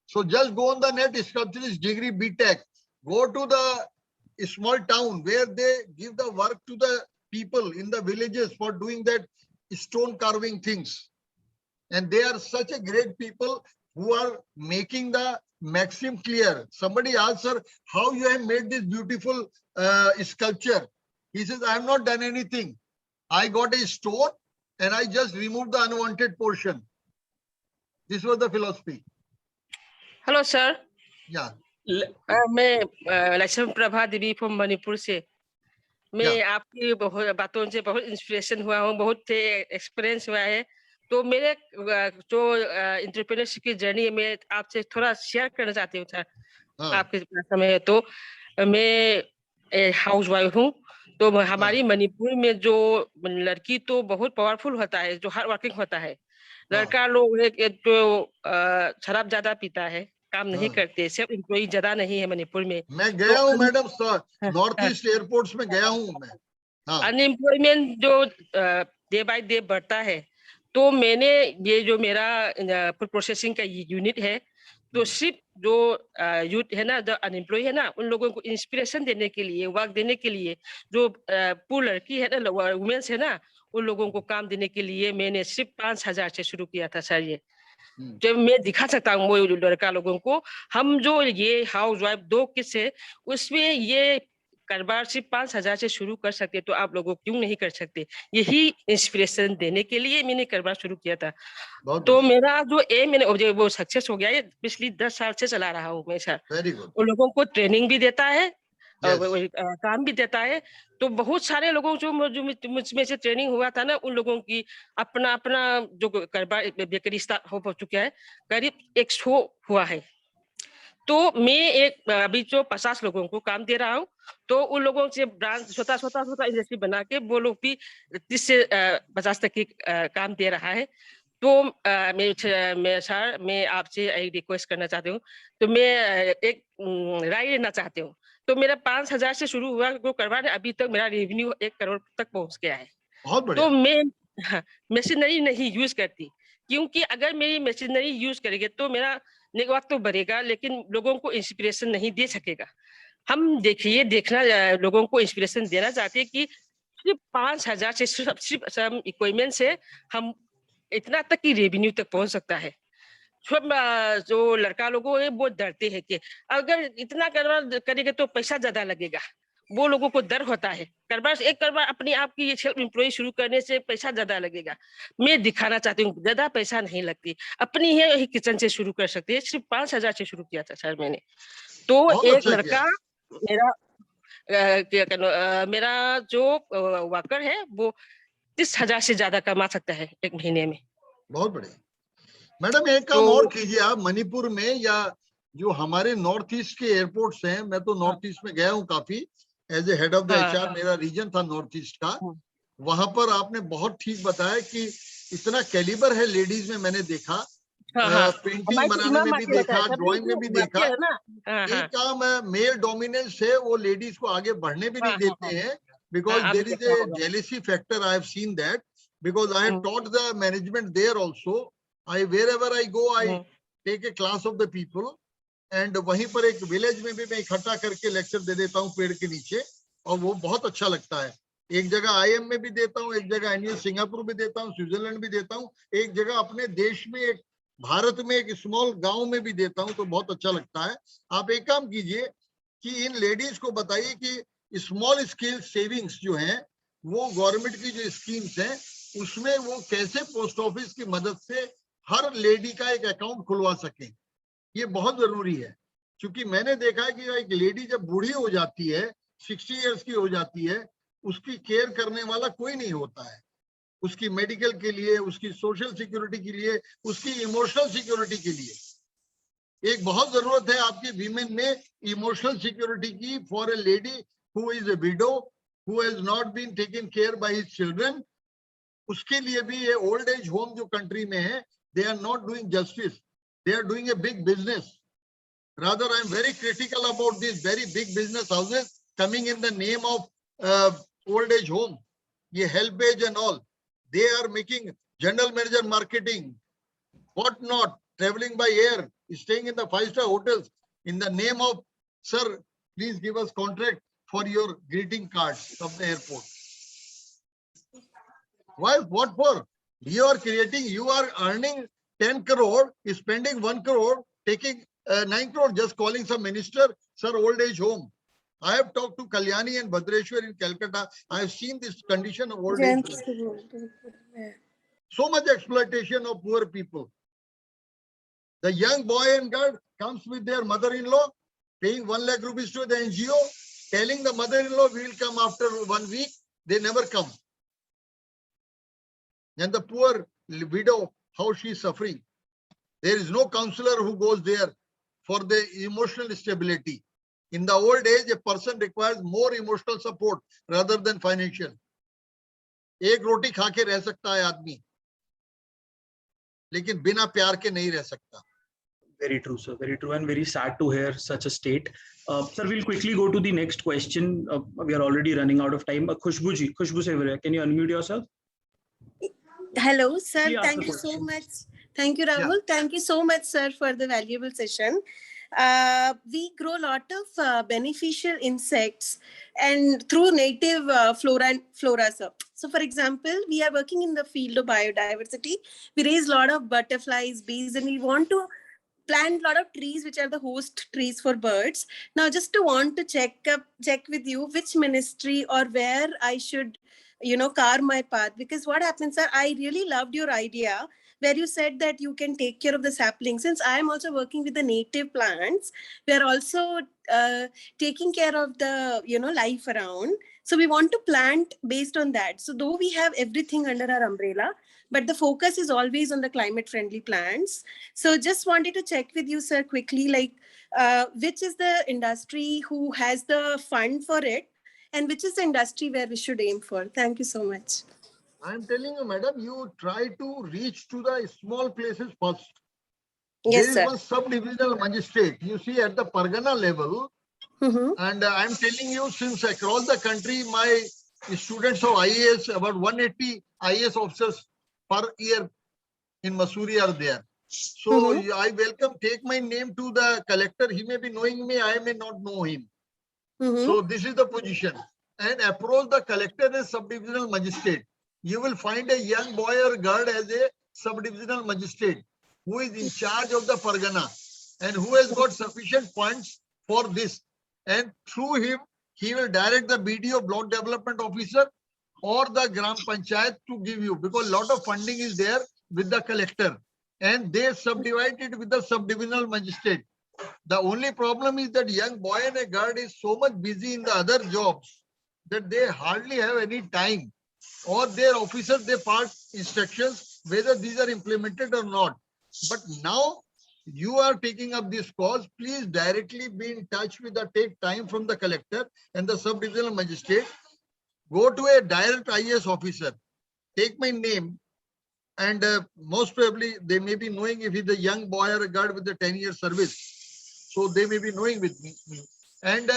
So just go on the net, sculpture is degree BTech. Go to the small town where they give the work to the people in the villages for doing that stone carving things. And they are such a great people who are making the maxim clear. Somebody asked, sir, how you have made this beautiful sculpture? He says, I have not done anything. I got a stone and I just removed the unwanted portion. This was the philosophy. Hello sir, Yeah. मैं लक्ष्मी प्रभा देवी from Manipur से। मैं आपकी बहुत बातों से बहुत inspiration हुआ हूँ, बहुत एक्सपीरियंस हुआ है। तो मेरे जो एंटरप्रेन्योरशिप की जर्नी है, मैं आपसे थोड़ा शेयर करना चाहती हूँ सर। आपके समय है तो मैं हाउस वाइफ हूँ। तो हमारी मणिपुर में जो लड़की तो बहुत पावरफुल होता है, जो हार्ड वर्किंग होता है। लड़का लोग जो शराब ज्यादा पीता है, काम नहीं करते, सिर्फ एम्प्लॉई ज्यादा नहीं है मणिपुर में। मैं गया हूँ मैडम, नॉर्थ ईस्ट एयरपोर्ट्स में गया हूँ मैं। अनएम्प्लॉयमेंट जो डे बाय डे बढ़ता है, तो मैंने ये जो मेरा फूड प्रोसेसिंग का यूनिट है, तो सिर्फ जो यूथ है ना, जो अनएम्प्लॉय है ना, उन लोगों को इंस्पिरेशन देने के लिए, वर्क देने के लिए, जो पूर लड़की है ना, वुमेन्स है ना, उन लोगों को काम देने के लिए मैंने सिर्फ 5,000 से शुरू किया था सर। ये जब मैं दिखा सकता हूँ वो लड़का लोगों को, हम जो ये हाउस वाइफ 2 किड्स है उसमें ये कारोबार सिर्फ 5,000 से शुरू कर सकते, तो आप लोगों क्यों नहीं कर सकते? यही इंस्पिरेशन देने के लिए मैंने कारोबार शुरू किया था। तो मेरा जो एम है वो सक्सेस हो गया है। पिछली 10 साल से चला रहा हूँ हमेशा। Very good. उन लोगों को ट्रेनिंग भी देता है, काम भी देता है। तो बहुत सारे लोगों जो मुझमें से ट्रेनिंग हुआ था ना, उन लोगों की अपना अपना जो कारोबार बेकरी स्टार्ट हो चुका है, करीब 100 हुआ है। तो मैं अभी जो 50 लोगों को काम दे रहा हूँ, तो उन लोगों से ब्रांच छोटा इंडस्ट्री बना के वो लोग भी 30 से 50 तक की काम दे रहा है। तो मैं आपसे एक रिक्वेस्ट करना चाहती हूँ। तो मैं एक राय लेना चाहती हूँ। तो मेरा 5,000 से शुरू हुआ वो कारोबार, अभी तक मेरा रेवेन्यू 1 करोड़ तक पहुंच गया है। बहुत बढ़िया। तो मैं मशीनरी नहीं यूज करती, क्योंकि अगर मेरी मशीनरी यूज करेंगे तो मेरा नेटवर्क तो बढ़ेगा, लेकिन लोगों को इंस्पिरेशन नहीं दे सकेगा। हम देखना लोगों को इंस्पिरेशन देना चाहते हैं कि सिर्फ 5,000 से सिर्फ इक्विपमेंट से हम इतना तक की रेवेन्यू तक पहुंच सकता है। सब जो लड़का लोगों है वो डरते हैं कि अगर इतना कारोबार करेंगे तो पैसा ज्यादा लगेगा, वो लोगों को डर होता है। एक कारोबार अपने आप की सेल्फ एम्प्लॉय शुरू करने से पैसा ज्यादा लगेगा। मैं दिखाना चाहती हूँ ज्यादा पैसा नहीं लगती, अपनी ही किचन से शुरू कर सकते हैं। सिर्फ 5,000 से शुरू किया था सर मैंने। तो एक लड़का मेरा जो वर्कर है वो 30,000 से ज्यादा कमा सकता है 1 महीने में। बहुत बढ़िया। मैडम एक काम और कीजिए आप, मणिपुर में या जो हमारे नॉर्थ ईस्ट के एयरपोर्ट्स हैं, मैं तो नॉर्थ ईस्ट में गया हूँ काफी, as a head of the HR, मेरा रीजन था नॉर्थ ईस्ट का। वहां पर आपने बहुत ठीक बताया कि इतना कैलिबर है लेडीज में, मैंने देखा। पेंटिंग बनाने में भी देखा, ड्राइंग में भी देखा। एक काम मेल डोमिनेंस है, वो लेडीज को आगे बढ़ने भी नहीं देते हैं, because there is a jealousy factor. I have seen that because I have taught the management there also. Wherever I go, I take a class of the people, and वहीं पर एक विलेज में भी मैं इकट्ठा करके लेक्चर दे देता हूँ पेड़ के नीचे, और वो बहुत अच्छा लगता है। एक जगह IIM में भी देता हूँ, एक जगह एनयूएस सिंगापुर भी देता हूँ, स्विट्जरलैंड भी देता हूँ, एक जगह अपने देश में, एक भारत में एक स्मॉल गांव में भी देता हूँ, तो बहुत अच्छा लगता है। आप एक काम कीजिए कि इन लेडीज को बताइए कि स्मॉल स्केल सेविंग्स जो हैं, वो गवर्नमेंट की जो स्कीम्स हैं उसमें वो कैसे पोस्ट ऑफिस की मदद से हर लेडी का एक अकाउंट खुलवा सके। ये बहुत जरूरी है, क्योंकि मैंने देखा है कि एक लेडी जब बूढ़ी हो जाती है, 60 इयर्स की हो जाती है, उसकी केयर करने वाला कोई नहीं होता है। उसकी मेडिकल के लिए, उसकी सोशल सिक्योरिटी के लिए, उसकी इमोशनल सिक्योरिटी के लिए एक बहुत जरूरत है आपकी वीमेन में इमोशनल सिक्योरिटी की, for a lady who is a widow, who has not been taken care by his children. उसके लिए भी ये ओल्ड एज होम जो कंट्री में है, they are not doing justice, they are doing a big business. Rather I am very critical about this very big business houses coming in the name of old age home. ये help age and all, they are making general manager marketing, what not, travelling by air, staying in the 5-star hotels in the name of, sir, please give us contract for your greeting cards of the airport. Why? What for? You are creating, you are earning 10 crore, spending 1 crore, taking 9 crore, just calling some minister, sir, old age home. I have talked to Kalyani and Bhadrashwar in Calcutta. I have seen this condition of old age home. So much exploitation of poor people. The young boy and girl comes with their mother-in-law, paying 1 lakh rupees to the NGO, telling the mother-in-law we will come after 1 week. They never come. And the poor widow, how she is suffering. There is no counselor who goes there for the emotional stability. In the old age, a person requires more emotional support rather than financial. एक रोटी खा के रह सकता है आदमी, लेकिन बिना प्यार के नहीं रह सकता. Very true, sir. Very true, and very sad to hear such a state. Sir, we'll quickly go to the next question. We are already running out of time. Khushbu ji, Khushbu Severiya, can you unmute yourself? Hello, sir. Please ask Thank the you so question. much. Thank you, Rahul. Yeah. Thank you so much, sir, for the valuable session. we grow a lot of beneficial insects and through native flora. So, for example, we are working in the field of biodiversity. We raise a lot of butterflies, bees, and we want to plant a lot of trees which are the host trees for birds. Now, just to want to check with you which ministry or where I should, carve my path. Because what happens, sir, I really loved your idea where you said that you can take care of the saplings. Since I am also working with the native plants, we are also taking care of the, life around. So we want to plant based on that. So though we have everything under our umbrella, but the focus is always on the climate friendly plants. So just wanted to check with you, sir, quickly, like which is the industry who has the fund for it and which is the industry where we should aim for? Thank you so much. I'm telling you, madam, you try to reach to the small places first. Yes, there is sir. one subdivisional magistrate, you see, at the Pargana level. And I'm telling you, since across the country, my students of IAS, about 180 IAS officers per year in Mussoorie are there. So I welcome, take my name to the collector. He may be knowing me, I may not know him. So this is the position. And approach the collector as subdivisional magistrate. You will find a young boy or girl as a subdivisional magistrate who is in charge of the Pargana and who has got sufficient funds for this. And through him, he will direct the BDO, block development officer, or the Gram Panchayat to give you, because a lot of funding is there with the collector and they subdivide it with the subdivisional magistrate. The only problem is that young boy and a girl is so much busy in the other jobs that they hardly have any time, or their officers, they pass instructions whether these are implemented or not. But now you are taking up this cause, please directly be in touch with the, take time from the collector and the sub-divisional magistrate, go to a direct IAS officer, take my name, and most probably they may be knowing if he's a young boy or a girl with a 10-year service. So they may be knowing with me. And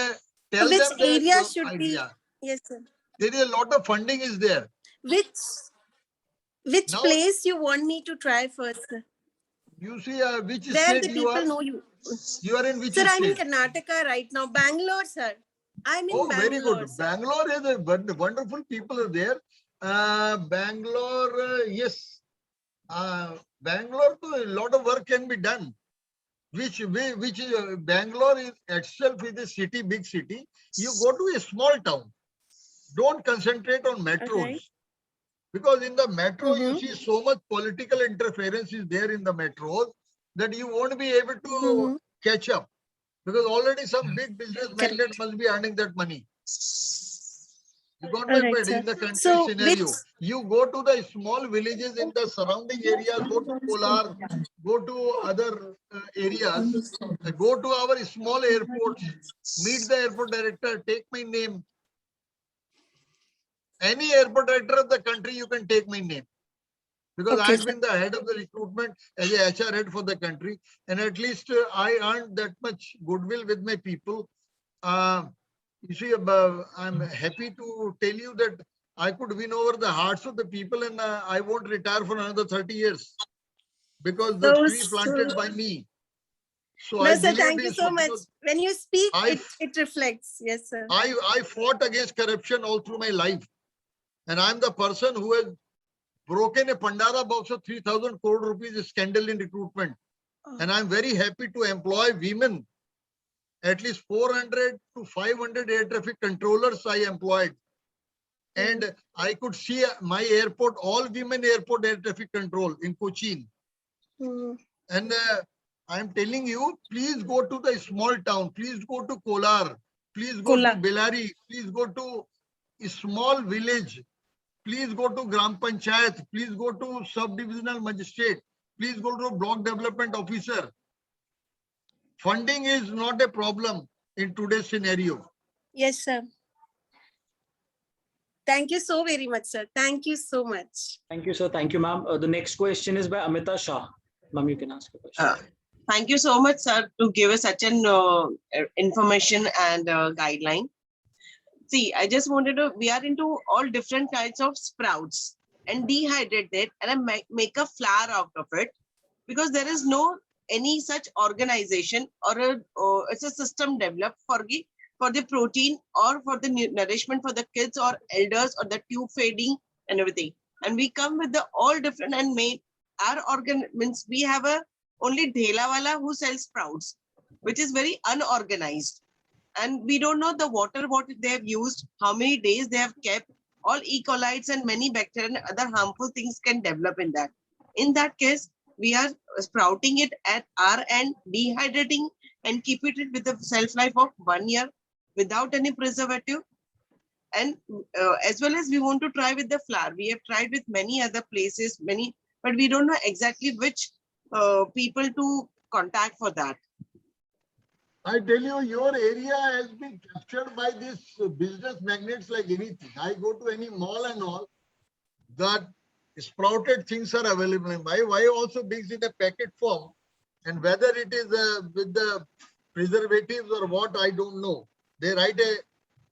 tell which them area that should idea. be? Yes, sir. There is a lot of funding is there. Which Now, place you want me to try first, sir? You see, which Where state the you are? people know you. You are in which Sir, state? I'm in Karnataka right now. Bangalore, sir. I'm in Oh, Bangalore. very good. Sir. Bangalore is a wonderful people are there. Bangalore, yes. Bangalore, a lot of work can be done. Which Bangalore is itself is a city, big city. You go to a small town. Don't concentrate on metros. Okay. Because in the metro, you see so much political interference is there in the metros that you won't be able to catch up. Because already some big business magnate must be earning that money. You got my point. In the country scenario, you go to the small villages in the surrounding areas, go to Kolar, go to other areas, go to our small airports, meet the airport director, take my name. Any airport director of the country, you can take my name. Because I've been the head of the recruitment as a HR head for the country. And at least I earned that much goodwill with my people. You see, I'm happy to tell you that I could win over the hearts of the people, and I won't retire for another 30 years because the tree planted by me. So no, sir, thank you so much. When you speak, it reflects. Yes, sir. I fought against corruption all through my life. And I'm the person who has broken a Pandara box of 3,000 crore rupees scandal in recruitment. And I'm very happy to employ women. At least 400 to 500 air traffic controllers I employed. And I could see my airport, all women airport air traffic control in Cochin. And I'm telling you, please go to the small town. Please go to Kolar. Please go to Bellary. Please go to a small village. Please go to Gram Panchayat. Please go to sub-divisional magistrate. Please go to block development officer. Funding is not a problem in today's scenario. Yes, sir. Thank you so very much, sir. Thank you so much. Thank you, sir. Thank you, ma'am. The next question is by Amita Shah. Ma'am, you can ask a question. Thank you so much, sir, to give us such an information and guideline. See, I just wanted to, we are into all different kinds of sprouts and dehydrate it and make a flour out of it, because there is no any such organization or it's a system developed for the protein or for the nourishment for the kids or elders or the tube feeding and everything. And we come with the all different and made our means we have a only dhela wala who sells sprouts, which is very unorganized. And we don't know the water what they have used, how many days they have kept. All E. coli's and many bacteria and other harmful things can develop in that. In that case, we are sprouting it at our end, dehydrating and keep it with a shelf life of 1 year without any preservative. And as well as we want to try with the flour. We have tried with many other places, but we don't know exactly which people to contact for that. I tell you, your area has been captured by these business magnates like anything. I go to any mall and all, that sprouted things are available. Why also brings in a packet form, and whether it is with the preservatives or what, I don't know. They write a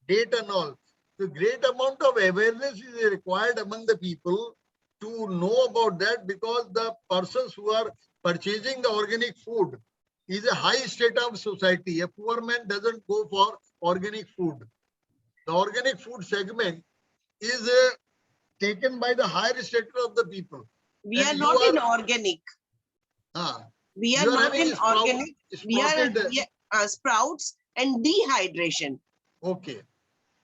date and all. The great amount of awareness is required among the people to know about that, because the persons who are purchasing the organic food is a high state of society. A poor man doesn't go for organic food. The organic food segment is taken by the higher status of the people. We are not in organic. We are not in organic. We are sprouts and dehydration. Okay.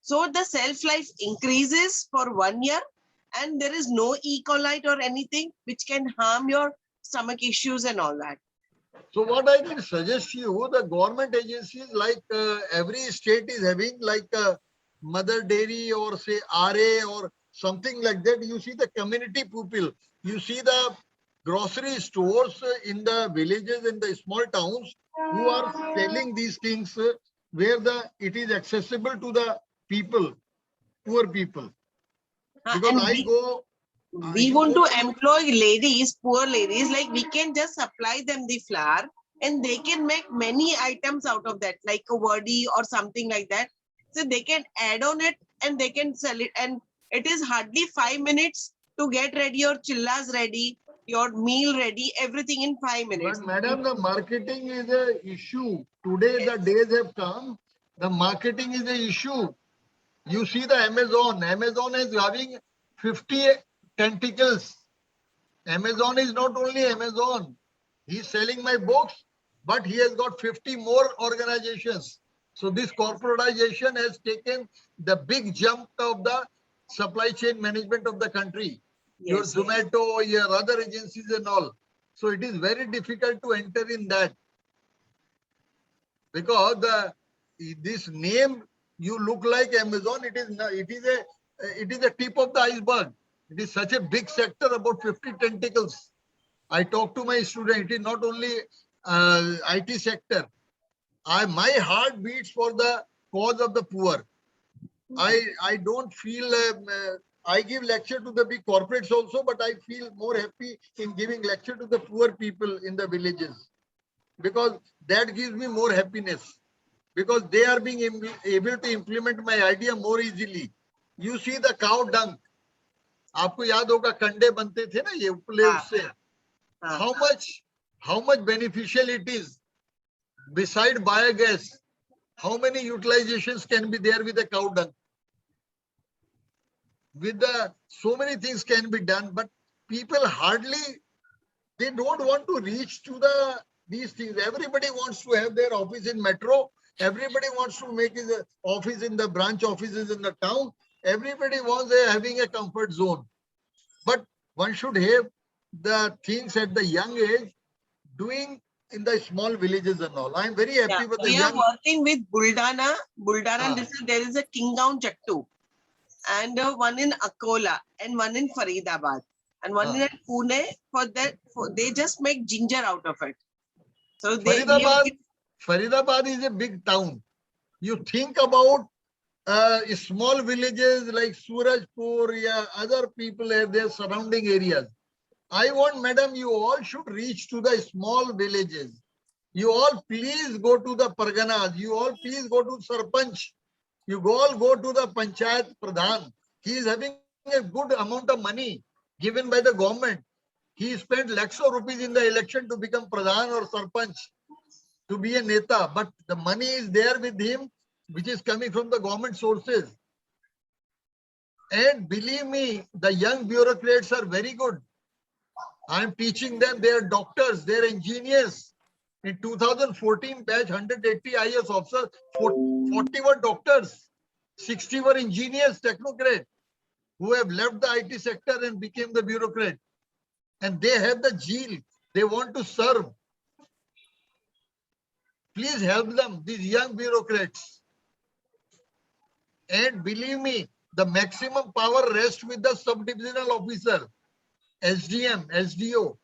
So the shelf life increases for 1 year, and there is no E. coli or anything which can harm your stomach issues and all that. So what I can suggest you, the government agencies like every state is having like a mother dairy or say RA or something like that. You see the community people, you see the grocery stores in the villages and the small towns who are selling these things where it is accessible to the people, poor people. Because we want to employ ladies, poor ladies, like we can just supply them the flour and they can make many items out of that, like a wordy or something like that. So they can add on it and they can sell it. And it is hardly 5 minutes to get ready, your chillas ready, your meal ready, everything in 5 minutes. But madam, the marketing is an issue. Today the days have come, the marketing is an issue. You see the Amazon is having 50 tentacles. Amazon is not only Amazon. He's selling my books, but he has got 50 more organizations. So this corporatization has taken the big jump of the supply chain management of the country. Yes, your Zomato, your other agencies and all. So it is very difficult to enter in that. Because this name, you look like Amazon, it is a tip of the iceberg. It is such a big sector, about 50 tentacles. I talk to my student, it is not only IT sector. My heart beats for the cause of the poor. I don't feel, I give lecture to the big corporates also, but I feel more happy in giving lecture to the poor people in the villages. Because that gives me more happiness. Because they are being able to implement my idea more easily. You see the cow dung. आपको याद होगा कंडे बनते थे ना ये उपले उससे. How much beneficial it is. Beside biogas, how many utilizations can be there with the cow dung? With so many things can be done, but people they don't want to reach to these things. Everybody wants to have their office in metro. Everybody wants to make his office in the branch offices in the town. Everybody wants having a comfort zone. But one should have the things at the young age doing in the small villages and all. I am very happy with the young. We are working with Buldana. There is a Kingaon Chattu and one in Akola and one in Faridabad and one in Pune. They just make ginger out of it. So Faridabad is a big town. You think about small villages like Surajpur, other people have their surrounding areas. I want, madam, you all should reach to the small villages. You all please go to the Parganas. You all please go to Sarpanch. You all go to the Panchayat Pradhan. He is having a good amount of money given by the government. He spent lakhs of rupees in the election to become Pradhan or Sarpanch, to be a Neta. But the money is there with him, which is coming from the government sources. And believe me, the young bureaucrats are very good. I'm teaching them, they are doctors, they are engineers. In 2014 batch, 180 IAS officers, 40 were doctors, 60 were engineers, technocrats, who have left the IT sector and became the bureaucrat. And they have the zeal, they want to serve. Please help them, these young bureaucrats. And believe me, the maximum power rests with the sub-divisional officer, SDM, SDO.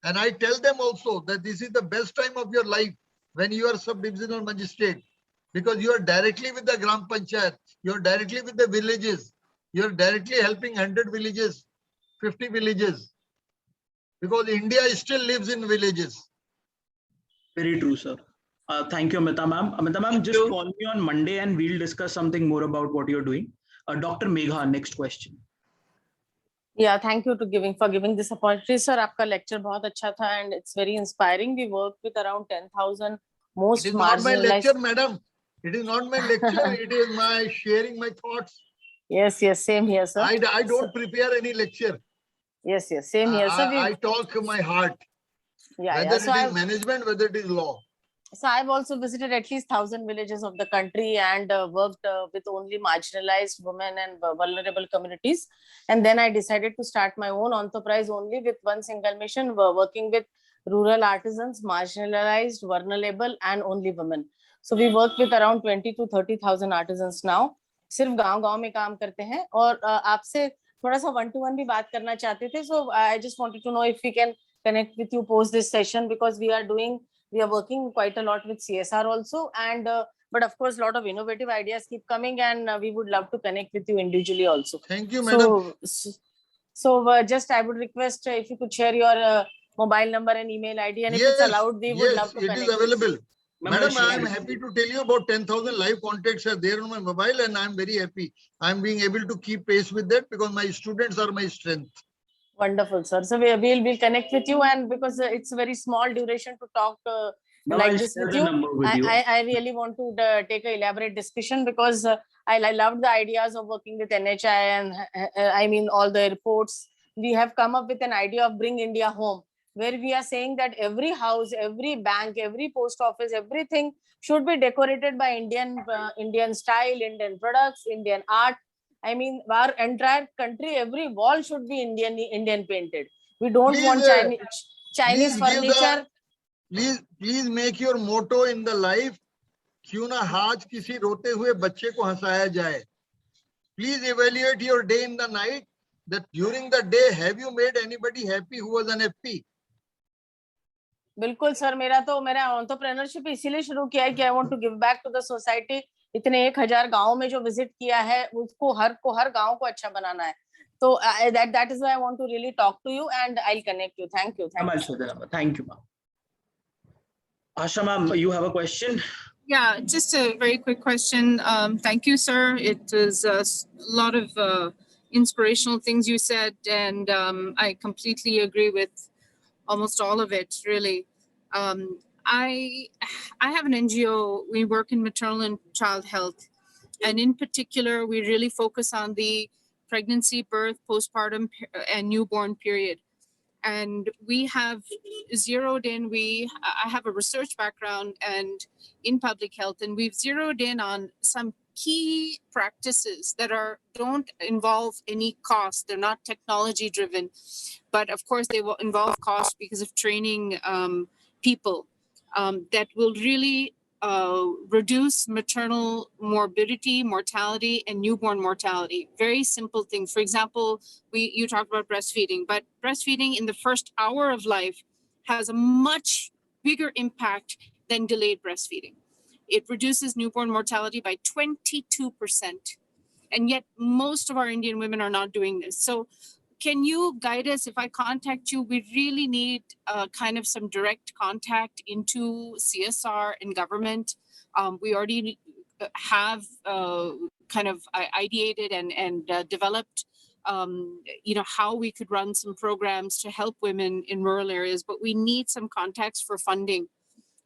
And I tell them also that this is the best time of your life when you are sub-divisional magistrate, because you are directly with the Gram Panchayat, you are directly with the villages, you are directly helping 100 villages, 50 villages, because India still lives in villages. Very true, sir. Thank you, Amita ma'am. Amita ma'am, just call me on Monday and we'll discuss something more about what you're doing. Dr. Megha, next question. Yeah, thank you for giving this opportunity, sir. आपका lecture बहुत अच्छा था and it's very inspiring. We work with around 10,000 most It is not my marginalized. lecture, madam. It is not my lecture. It is my sharing my thoughts. Yes, same here, sir. I don't prepare any lecture. Yes, same here, sir. I talk my heart. Yeah, Whether So it is management, whether it is law. So I've also visited at least 1,000 villages of the country and worked with only marginalized women and vulnerable communities. And then I decided to start my own enterprise only with one single mission, working with rural artisans, marginalized, vulnerable, and only women. So we work with around 20 to 30,000 artisans now. सिर्फ गांव-गांव में काम करते हैं और आपसे थोड़ा सा one-to-one भी बात करना चाहते थे. So I just wanted to know if we can connect with you post this session, because we are working quite a lot with CSR also, and but of course a lot of innovative ideas keep coming, and we would love to connect with you individually also. Thank you, madam. So just I would request if you could share your mobile number and email ID, and if it's allowed, we would love to connect. It is available. Madam, I am sure. happy to tell you about 10,000 live contacts are there on my mobile, and I am very happy. I am being able to keep pace with that because my students are my strength. Wonderful, sir. So we'll connect with you, and because it's a very small duration to talk like this with you, I really want to take an elaborate discussion, because I loved the ideas of working with NHI, and I mean all the reports. We have come up with an idea of Bring India Home, where we are saying that every house, every bank, every post office, everything should be decorated by Indian style, Indian products, Indian art. I mean, our entire country, every wall should be Indian painted. We don't want Chinese furniture. Please make your motto in the life. क्यों ना आज किसी रोते हुए बच्चे को हंसाया जाए. Please evaluate your day in the night. That during the day, have you made anybody happy who was unhappy? बिल्कुल सर, मेरा एंटरप्रेन्योरशिप इसीलिए शुरू किया है कि I want to give back to the society. इतने 1,000 गांव में जो विजिट किया है, उसको हर गांव को अच्छा बनाना है. So that is why I want to really talk to you, and I'll connect you. Thank you. Thank you, ma'am. Asha ma'am, you have a question? Yeah, just a very quick question. Thank you, sir. It was a lot of inspirational things you said, and I completely agree with almost all of it, really. I have an NGO. We work in maternal and child health, and in particular, we really focus on the pregnancy, birth, postpartum, and newborn period. And we have zeroed in, I have a research background and in public health, and we've zeroed in on some key practices that don't involve any cost. They're not technology driven, but of course they will involve cost because of training people that will really reduce maternal morbidity, mortality, and newborn mortality. Very simple things. For example, you talked about breastfeeding, but breastfeeding in the first hour of life has a much bigger impact than delayed breastfeeding. It reduces newborn mortality by 22%. And yet most of our Indian women are not doing this. So can you guide us? If I contact you, we really need kind of some direct contact into CSR and government. We already have kind of ideated and developed how we could run some programs to help women in rural areas, but we need some context for funding.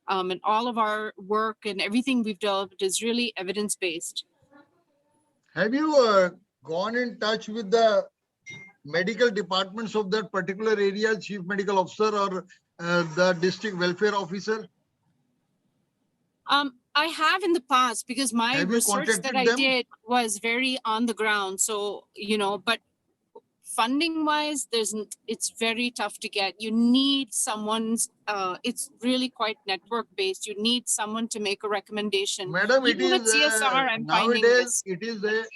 And all of our work and everything we've developed is really evidence-based. Have you gone in touch with the medical departments of that particular area, chief medical officer or the district welfare officer? I have in the past, because my Have you research that contacted I them? did was very on the ground. So, but funding wise, it's very tough to get. You need someone's, it's really quite network based. You need someone to make a recommendation. Madam, it Even with is CSR, I'm finding nowadays, this.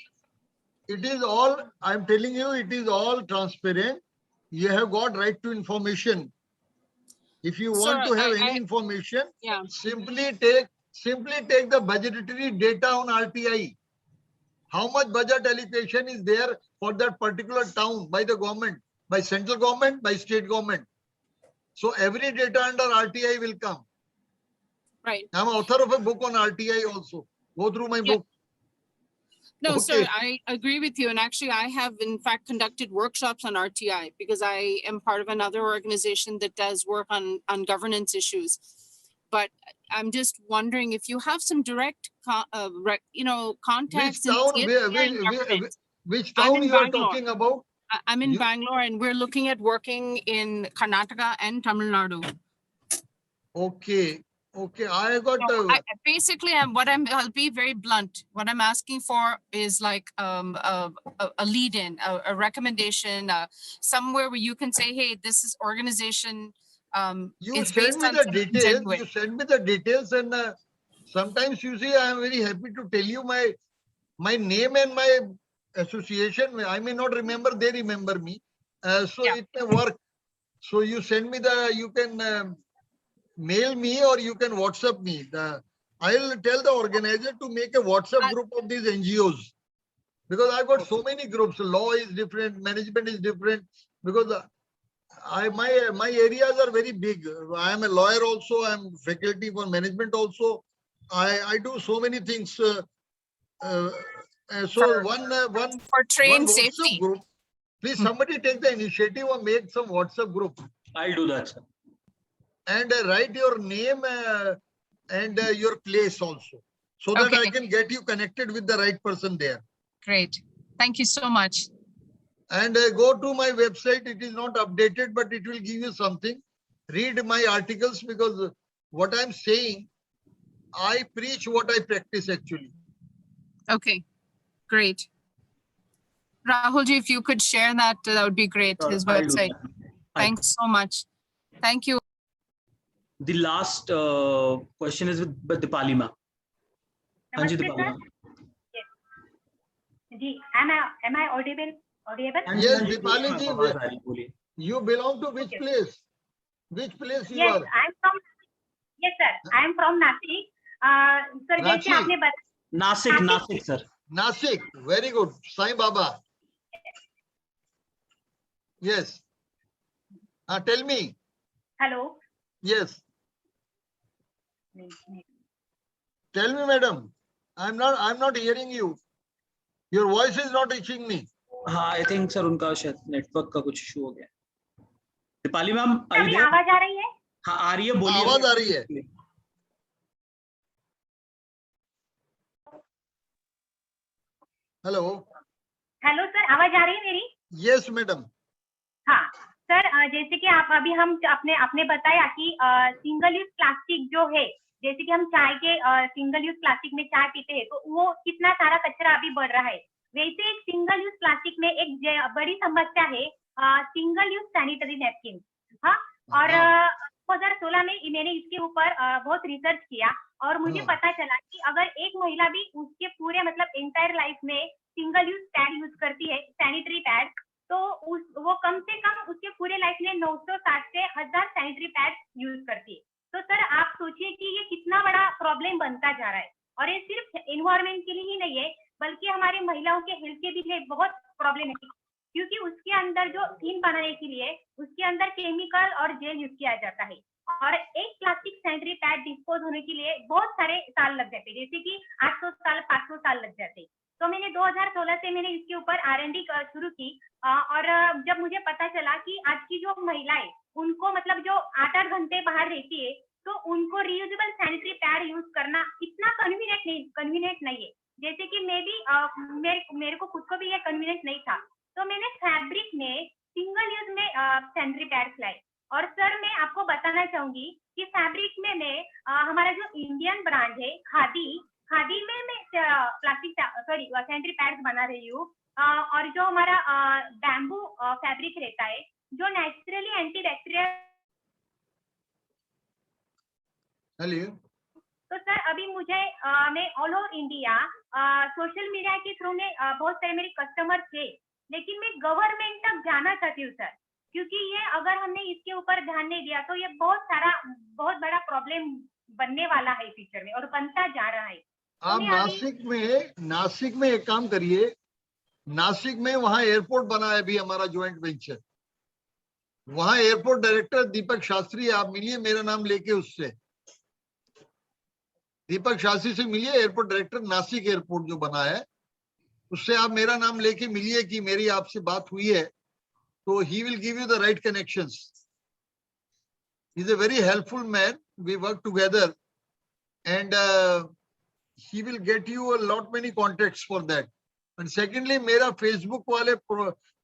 it is all, I'm telling you, it is all transparent. You have got right to information. If you want Sir, to have any information, yeah. simply take the budgetary data on RTI. How much budget allocation is there for that particular town by the government, by central government, by state government. So every data under RTI will come. Right. I'm author of a book on RTI also. Go through my book. No, Okay. sir, I agree with you. And actually, I have, in fact, conducted workshops on RTI because I am part of another organization that does work on governance issues. But I'm just wondering if you have some direct, contacts. Which town you are talking about? I'm in Bangalore, and we're looking at working in Karnataka and Tamil Nadu. Okay. Okay, I got basically, I'll be very blunt. What I'm asking for is like a lead-in, a recommendation, somewhere where you can say, hey, this is organization. You send me the details. You send me the details, and sometimes you see, I am very happy to tell you my name and my association. I may not remember; they remember me. It may work. So you send me you can mail me or you can WhatsApp me. I'll tell the organizer to make a WhatsApp group of these NGOs, because I've got so many groups. Law is different, management is different, because my areas are very big. I am a lawyer also. I'm faculty for management also. I do so many things. So one for train WhatsApp safety group. Please, somebody take the initiative or make some WhatsApp group. I'll do that, sir. And write your name and your place also, so that I can get you connected with the right person there. Great. Thank you so much. And go to my website. It is not updated, but it will give you something. Read my articles, because what I'm saying, I preach what I practice actually. Okay, great. Rahulji, if you could share that, that would be great, his website. Thanks so much. Thank you. The last question is with Dipali ma'am. Anji Dipali ma'am. Am I audible? Yes, Dipali ji, you belong to which place? Which place you are? Yes, sir. I am from Nashik. Sir, जैसे आपने बताया. Nashik, sir. Nashik, very good. Sai Baba. Yes. Tell me. Hello. Yes. Tell me, madam. I'm not hearing you. Your voice is not reaching me. I think sir उनका शायद network का कुछ issue हो गया. Deepali ma'am अभी आवाज आ रही है? हाँ आ रही है, बोलिए. आवाज आ रही है. हेलो. हेलो सर, आवाज आ रही है मेरी? Yes madam. हाँ सर, जैसे कि आप अभी हम आपने बताया कि सिंगल यूज प्लास्टिक जो है, जैसे कि हम चाय के सिंगल यूज प्लास्टिक में चाय पीते हैं, तो वो कितना सारा कचरा अभी बढ़ रहा है. वैसे एक सिंगल यूज प्लास्टिक में एक बड़ी समस्या है सिंगल यूज सैनिटरी नैपकिन. हाँ, और 2016 में मैंने इसके ऊपर बहुत रिसर्च किया, और मुझे पता चला कि अगर एक महिला भी उसके पूरे मतलब एंटायर लाइफ में सिंगल यूज पैड यूज करती है, सैनिटरी पैड, तो वो कम से कम उसके पूरे लाइफ में 960 से 1000 सैनिटरी पैड यूज करती है. तो सर आप सोचिए कि ये कितना बड़ा प्रॉब्लम बनता जा रहा है, और ये सिर्फ एनवायरमेंट के लिए ही नहीं है, बल्कि हमारे महिलाओं के हेल्थ के भी बहुत प्रॉब्लम है, क्योंकि उसके अंदर जो स्किन बनाने के लिए उसके अंदर केमिकल और जेल यूज किया जाता है, और एक प्लास्टिक सैनिटरी पैड डिस्पोज होने के लिए बहुत सारे साल लग जाते हैं, जैसे कि 800 साल 500 साल लग जाते हैं. तो मैंने 2016 से मैंने इसके ऊपर R&D शुरू की और जब मुझे पता चला कि आज की जो महिलाएं उनको मतलब जो 8-8 घंटे बाहर रहती है तो उनको रियूजेबल सैनिटरी पैड यूज करना इतना कन्वीनियंट नहीं है। जैसे कि मैं भी मेरे को खुद को भी ये कन्वीनियंट नहीं था, तो मैंने फैब्रिक में सिंगल यूज में सैनिटरी पैड्स लाए। और सर मैं आपको बताना चाहूंगी कि फैब्रिक में मैं हमारा जो इंडियन ब्रांड है खादी में मैं प्लास्टिक सैनिटरी पैड्स बना रही हूँ। और जो हमारा बैम्बू फैब्रिक रहता है जो नेचुरली एंटीबैक्टीरियल। तो सर अभी मुझे मैं all over India social media के थ्रू में बहुत सारे मेरे कस्टमर थे, लेकिन मैं गवर्नमेंट तक जाना चाहती हूँ सर, क्योंकि ये अगर हमने इसके ऊपर ध्यान नहीं दिया तो ये बहुत बड़ा प्रॉब्लम बनने वाला है फ्यूचर में और बनता जा रहा है। आप नासिक में एक काम करिए, नासिक में वहां एयरपोर्ट बना है अभी हमारा ज्वाइंट वेंचर, वहां एयरपोर्ट डायरेक्टर दीपक शास्त्री, आप मिलिए मेरा नाम लेके उससे, दीपक शास्त्री से मिलिए, एयरपोर्ट डायरेक्टर नासिक एयरपोर्ट जो बना है उससे आप मेरा नाम लेके मिलिए कि मेरी आपसे बात हुई है, तो he will give you the right connections. He is a very helpful man, we work together and he will get you a lot many contacts for that. And secondly, मेरा Facebook वाले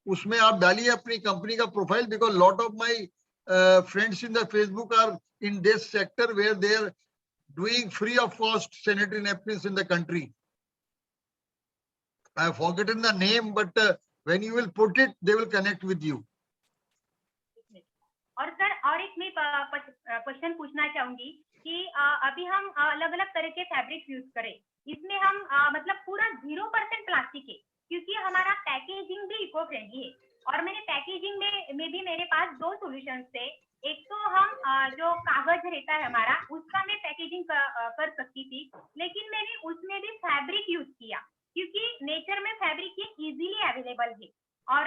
उसमें आप डालिए अपनी कंपनी का profile, because lot of my friends in the Facebook are in this sector where they are doing free of cost sanitary napkins in the country. I have forgotten the name, but when you will put it, they will connect with you. और sir और एक मैं question पूछना चाहूंगी कि अभी हम अलग अलग तरह के फैब्रिक्स यूज करें, इसमें हम मतलब पूरा 0% प्लास्टिक है, क्योंकि हमारा पैकेजिंग भी इको फ्रेंडली है। और मैंने पैकेजिंग में भी मेरे पास 2 सॉल्यूशंस थे। एक तो हम जो कागज रहता है हमारा उसका मैं पैकेजिंग कर सकती थी, लेकिन मैंने उसमें भी फैब्रिक यूज किया, क्योंकि नेचर में फैब्रिक ये इजीली अवेलेबल है। और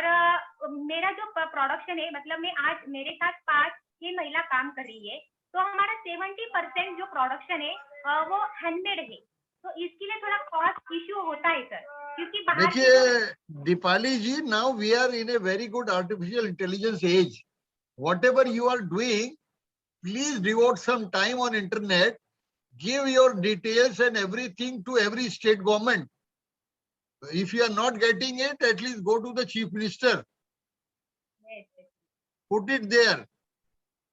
मेरा जो प्रोडक्शन है, मतलब मैं आज मेरे साथ 5-6 महिला काम कर रही है, तो हमारा 70% जो प्रोडक्शन है वो हैंडमेड है, तो इसके लिए थोड़ा कॉस्ट इश्यू होता है सर, क्योंकि बाहर देखिए Deepali ji, now we are in a very good artificial intelligence age. Whatever you are doing, please devote some time on internet, give your details and everything to every state government. If you are not getting it, at least go to the chief minister. Put it there.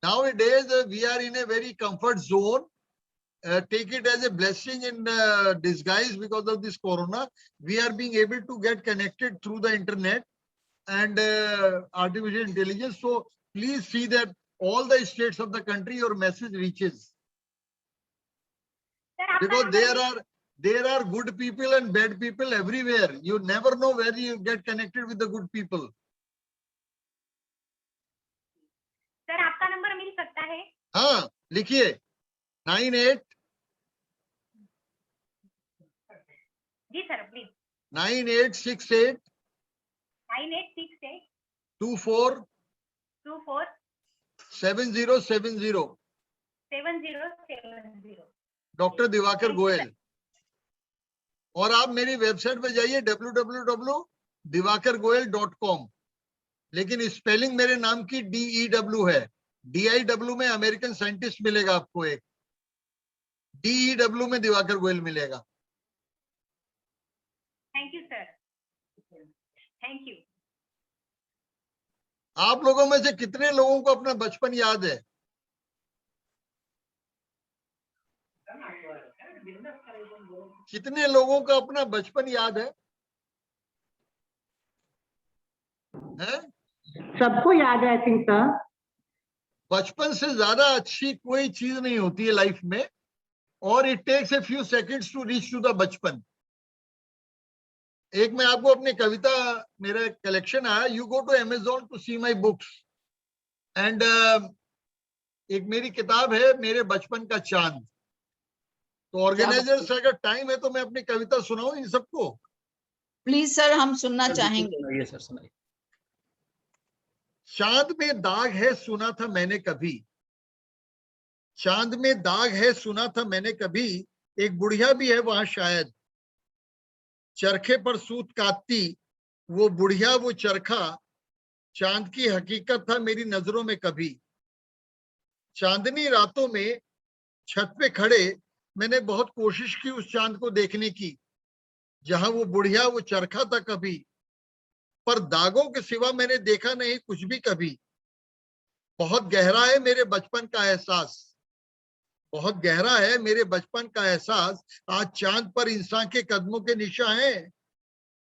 Nowadays, we are in a very comfort zone. Take it as a blessing in disguise because of this corona. We are being able to get connected through the internet and artificial intelligence. So please see that all the states of the country your message reaches. Because there are good people and bad people everywhere. You never know where you get connected with the good people. Sir आपका number मिल सकता है? हाँ, लिखिए 98 जी sir please 9868 9868 24 24 7070 7070। Doctor Diwakar Goyal. और आप मेरी वेबसाइट पे जाइए www.divakargoyal.com, लेकिन स्पेलिंग मेरे नाम की DEW है। DIW में अमेरिकन साइंटिस्ट मिलेगा आपको, एक DEW में दिवाकर गोयल मिलेगा। Thank you sir, thank you. आप लोगों में से कितने लोगों को अपना बचपन याद है? कितने लोगों का अपना बचपन याद है? सबको याद है, आई थिंक सर। बचपन से ज्यादा अच्छी कोई चीज नहीं होती है लाइफ में, और it takes a few seconds to reach to the बचपन। एक मैं आपको अपनी कविता, मेरा कलेक्शन आया, you go to Amazon to see my books, and एक मेरी किताब है मेरे बचपन का चांद। तो ऑर्गेनाइजर्स अगर टाइम है तो मैं अपनी कविता सुनाऊं इन सबको? प्लीज सर, हम सुनना चाहेंगे। ये सर सुनाइए। चांद में दाग है सुना था मैंने कभी, चांद में दाग है सुना था मैंने कभी, एक बुढ़िया भी है वहां शायद, चरखे पर सूत काटती वो बुढ़िया वो चरखा, चांद की हकीकत था मेरी नजरों में कभी। चांदनी रातों में छत पे खड़े मैंने बहुत कोशिश की उस चांद को देखने की, जहां वो बुढ़िया वो चरखा था कभी, पर दागों के सिवा मैंने देखा नहीं कुछ भी कभी। बहुत गहरा है मेरे बचपन का एहसास, बहुत गहरा है मेरे बचपन का एहसास, आज चांद पर इंसान के कदमों के निशान हैं।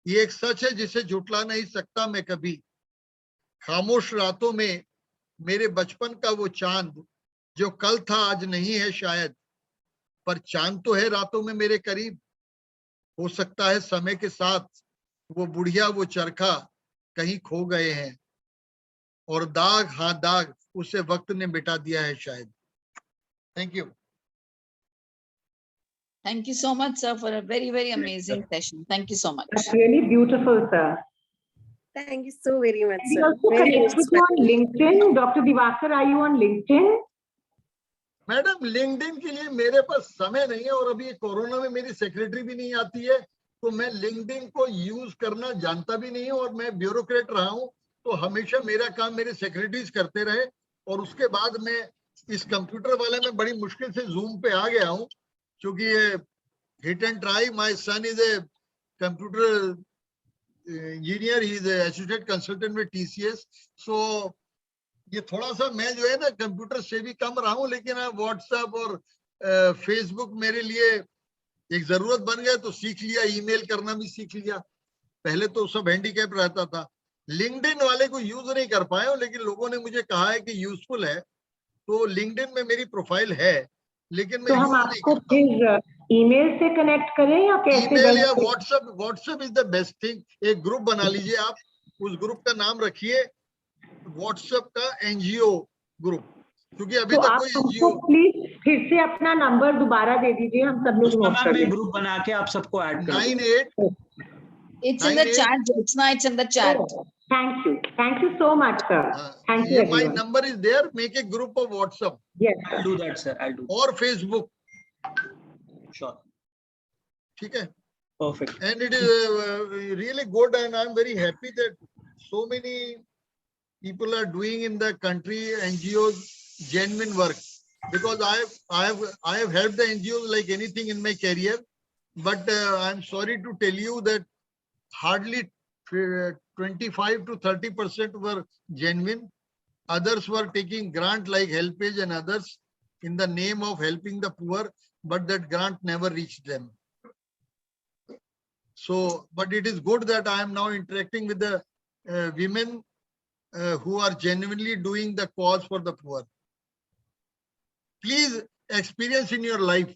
ये एक सच है जिसे झुटला नहीं सकता मैं कभी। खामोश रातों में मेरे बचपन का वो चांद, जो कल था आज नहीं है शायद, पर चांद तो है रातों में मेरे करीब। हो सकता है समय के साथ वो बुढ़िया वो चरखा कहीं खो गए हैं, और दाग, हाँ दाग, उसे वक्त ने मिटा दिया है शायद। Thank you. Thank you so much, sir, for a very, very amazing session. Thank you so much. That's really beautiful, sir. Thank you so very much, We sir. also Very connect with you on inspiring. LinkedIn. Dr. Divakar, are you on LinkedIn? Madam LinkedIn के लिए मेरे पास समय नहीं है, और अभी corona में मेरी सेक्रेटरी भी नहीं आती है, तो मैं लिंक्डइन को यूज करना जानता भी नहीं हूँ, और मैं ब्यूरोक्रेट रहा हूँ, तो हमेशा मेरा काम मेरे सेक्रेटरीज करते रहे। और उसके बाद मैं इस कंप्यूटर वाले में बड़ी मुश्किल से जूम पे आ गया हूँ, क्योंकि ये hit and try. My son is a computer engineer, he is associate consultant with TCS. So ये थोड़ा सा मैं जो है ना कंप्यूटर से भी कम रहा हूँ, लेकिन व्हाट्सएप और फेसबुक मेरे लिए एक जरूरत बन गया, तो सीख लिया। ईमेल करना भी सीख लिया, पहले तो सब हैंडीकैप रहता था। लिंक्डइन वाले को यूज नहीं कर पाए, लेकिन लोगों ने मुझे कहा है कि यूजफुल है, तो लिंक्डइन में मेरी प्रोफाइल है, लेकिन मैं तो हम यूज नहीं आपको करता हूँ। फिर ईमेल से कनेक्ट करें या कैसे? ईमेल या WhatsApp, WhatsApp is the best thing. एक ग्रुप बना लीजिए आप, उस ग्रुप का नाम रखिए व्हाट्सएप का एनजीओ ग्रुप, क्योंकि अभी तो तक आप कोई हमको एनजीओ। प्लीज फिर से अपना नंबर दोबारा दे दीजिए, हम सब लोग उसमें नोट मैम कर मैं लेंगे। ग्रुप बना के आप सबको ऐड कर दूंगा। 98 It's in the chat, Jyotsna. It's in the chat. Thank you. Thank you so much, sir. Thank you, ये my everyone. number is there. Make a group of WhatsApp Yes. I'll do that, sir. I'll do that. or Facebook. Sure. ठीक है? Perfect. And it is really good, and I'm very happy that so many people are doing in the country NGOs genuine work, because I have helped the NGOs like anything in my career, but I'm sorry to tell you that hardly 25 to 30% were genuine. Others were taking grant like Helpage and others in the name of helping the poor, but that grant never reached them. So, but it is good that I am now interacting with the women who are genuinely doing the cause for the poor. Please experience in your life,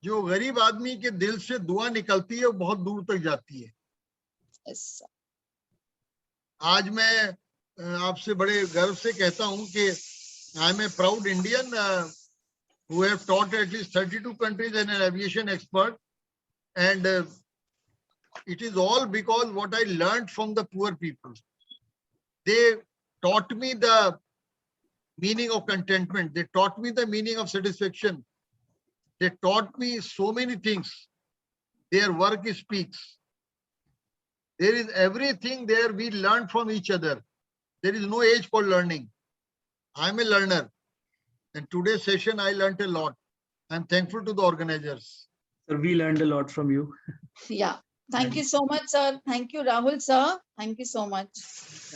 जो गरीब आदमी के दिल से दुआ निकलती है वो बहुत दूर तक जाती है। Yes. आज मैं आपसे बड़े गर्व से कहता हूं कि I am a proud Indian who have taught at least 32 countries and an aviation expert, and it is all because what I learned from the poor people. They taught me the meaning of contentment. They taught me the meaning of satisfaction. They taught me so many things. Their work speaks. There is everything there we learn from each other. There is no age for learning. I'm a learner. And today's session, I learned a lot. I'm thankful to the organizers. Sir, we learned a lot from you. Yeah. Thank you so much, sir. Thank you, Rahul, sir. Thank you so much.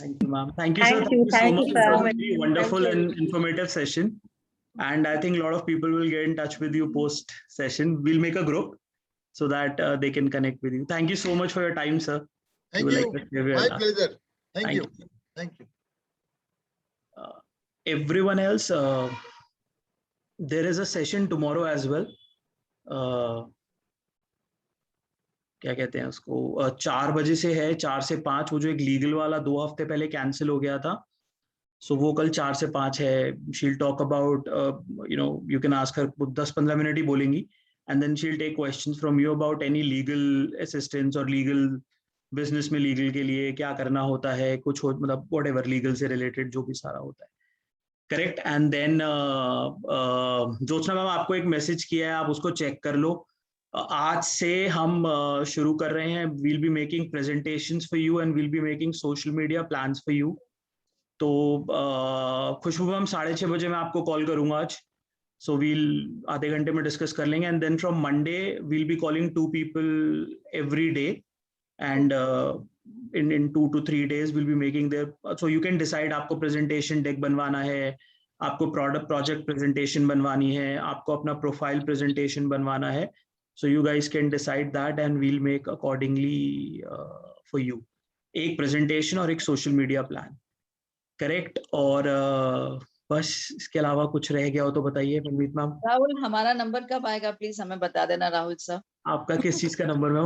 Thank you, ma'am. Thank you, sir. Thank you. so Thank much. you, It was sir. a very wonderful Thank you. and informative session. And I think a lot of people will get in touch with you post session. We'll make a group so that they can connect with you. Thank you so much for your time, sir. Thank would you. like to share your My last- pleasure. Thank Thank you. Thank you. Everyone else, there is a session tomorrow as well. क्या कहते हैं उसको, 4 बजे से है, 4 से 5। वो जो एक लीगल वाला 2 हफ्ते पहले कैंसिल हो गया था, सो वो कल 4 से 5 है। She'll talk about, you can ask her, 10-15 minute ही बोलेंगी, and then she'll take questions from you about any legal assistance और लीगल बिजनेस में लीगल के लिए क्या करना होता है, कुछ हो, मतलब व्हाटएवर लीगल से रिलेटेड जो भी सारा होता है, correct. And then Jyotsna ma'am आपको एक मैसेज किया है, आप उसको चेक कर लो। आज से हम शुरू कर रहे हैं. We'll be making presentations for you and we'll be making social media plans for you. तो खुशबू मैम 6:30 बजे मैं आपको कॉल करूंगा आज. So we'll आधे घंटे में डिस्कस कर लेंगे. And then from Monday we'll be calling 2 people every day. And in 2 to 3 days we'll be making their. So you can decide आपको presentation deck बनवाना है, आपको project presentation बनवानी है, आपको अपना profile presentation बनवाना है. So you guys can decide that and we'll make accordingly for you. एक presentation और एक social media plan. Correct? और बस इसके अलावा कुछ रह गया हो तो बताइए मनमीत मैम. राहुल, हमारा नंबर कब आएगा प्लीज हमें बता देना राहुल सर. आपका किस चीज का नंबर मैम?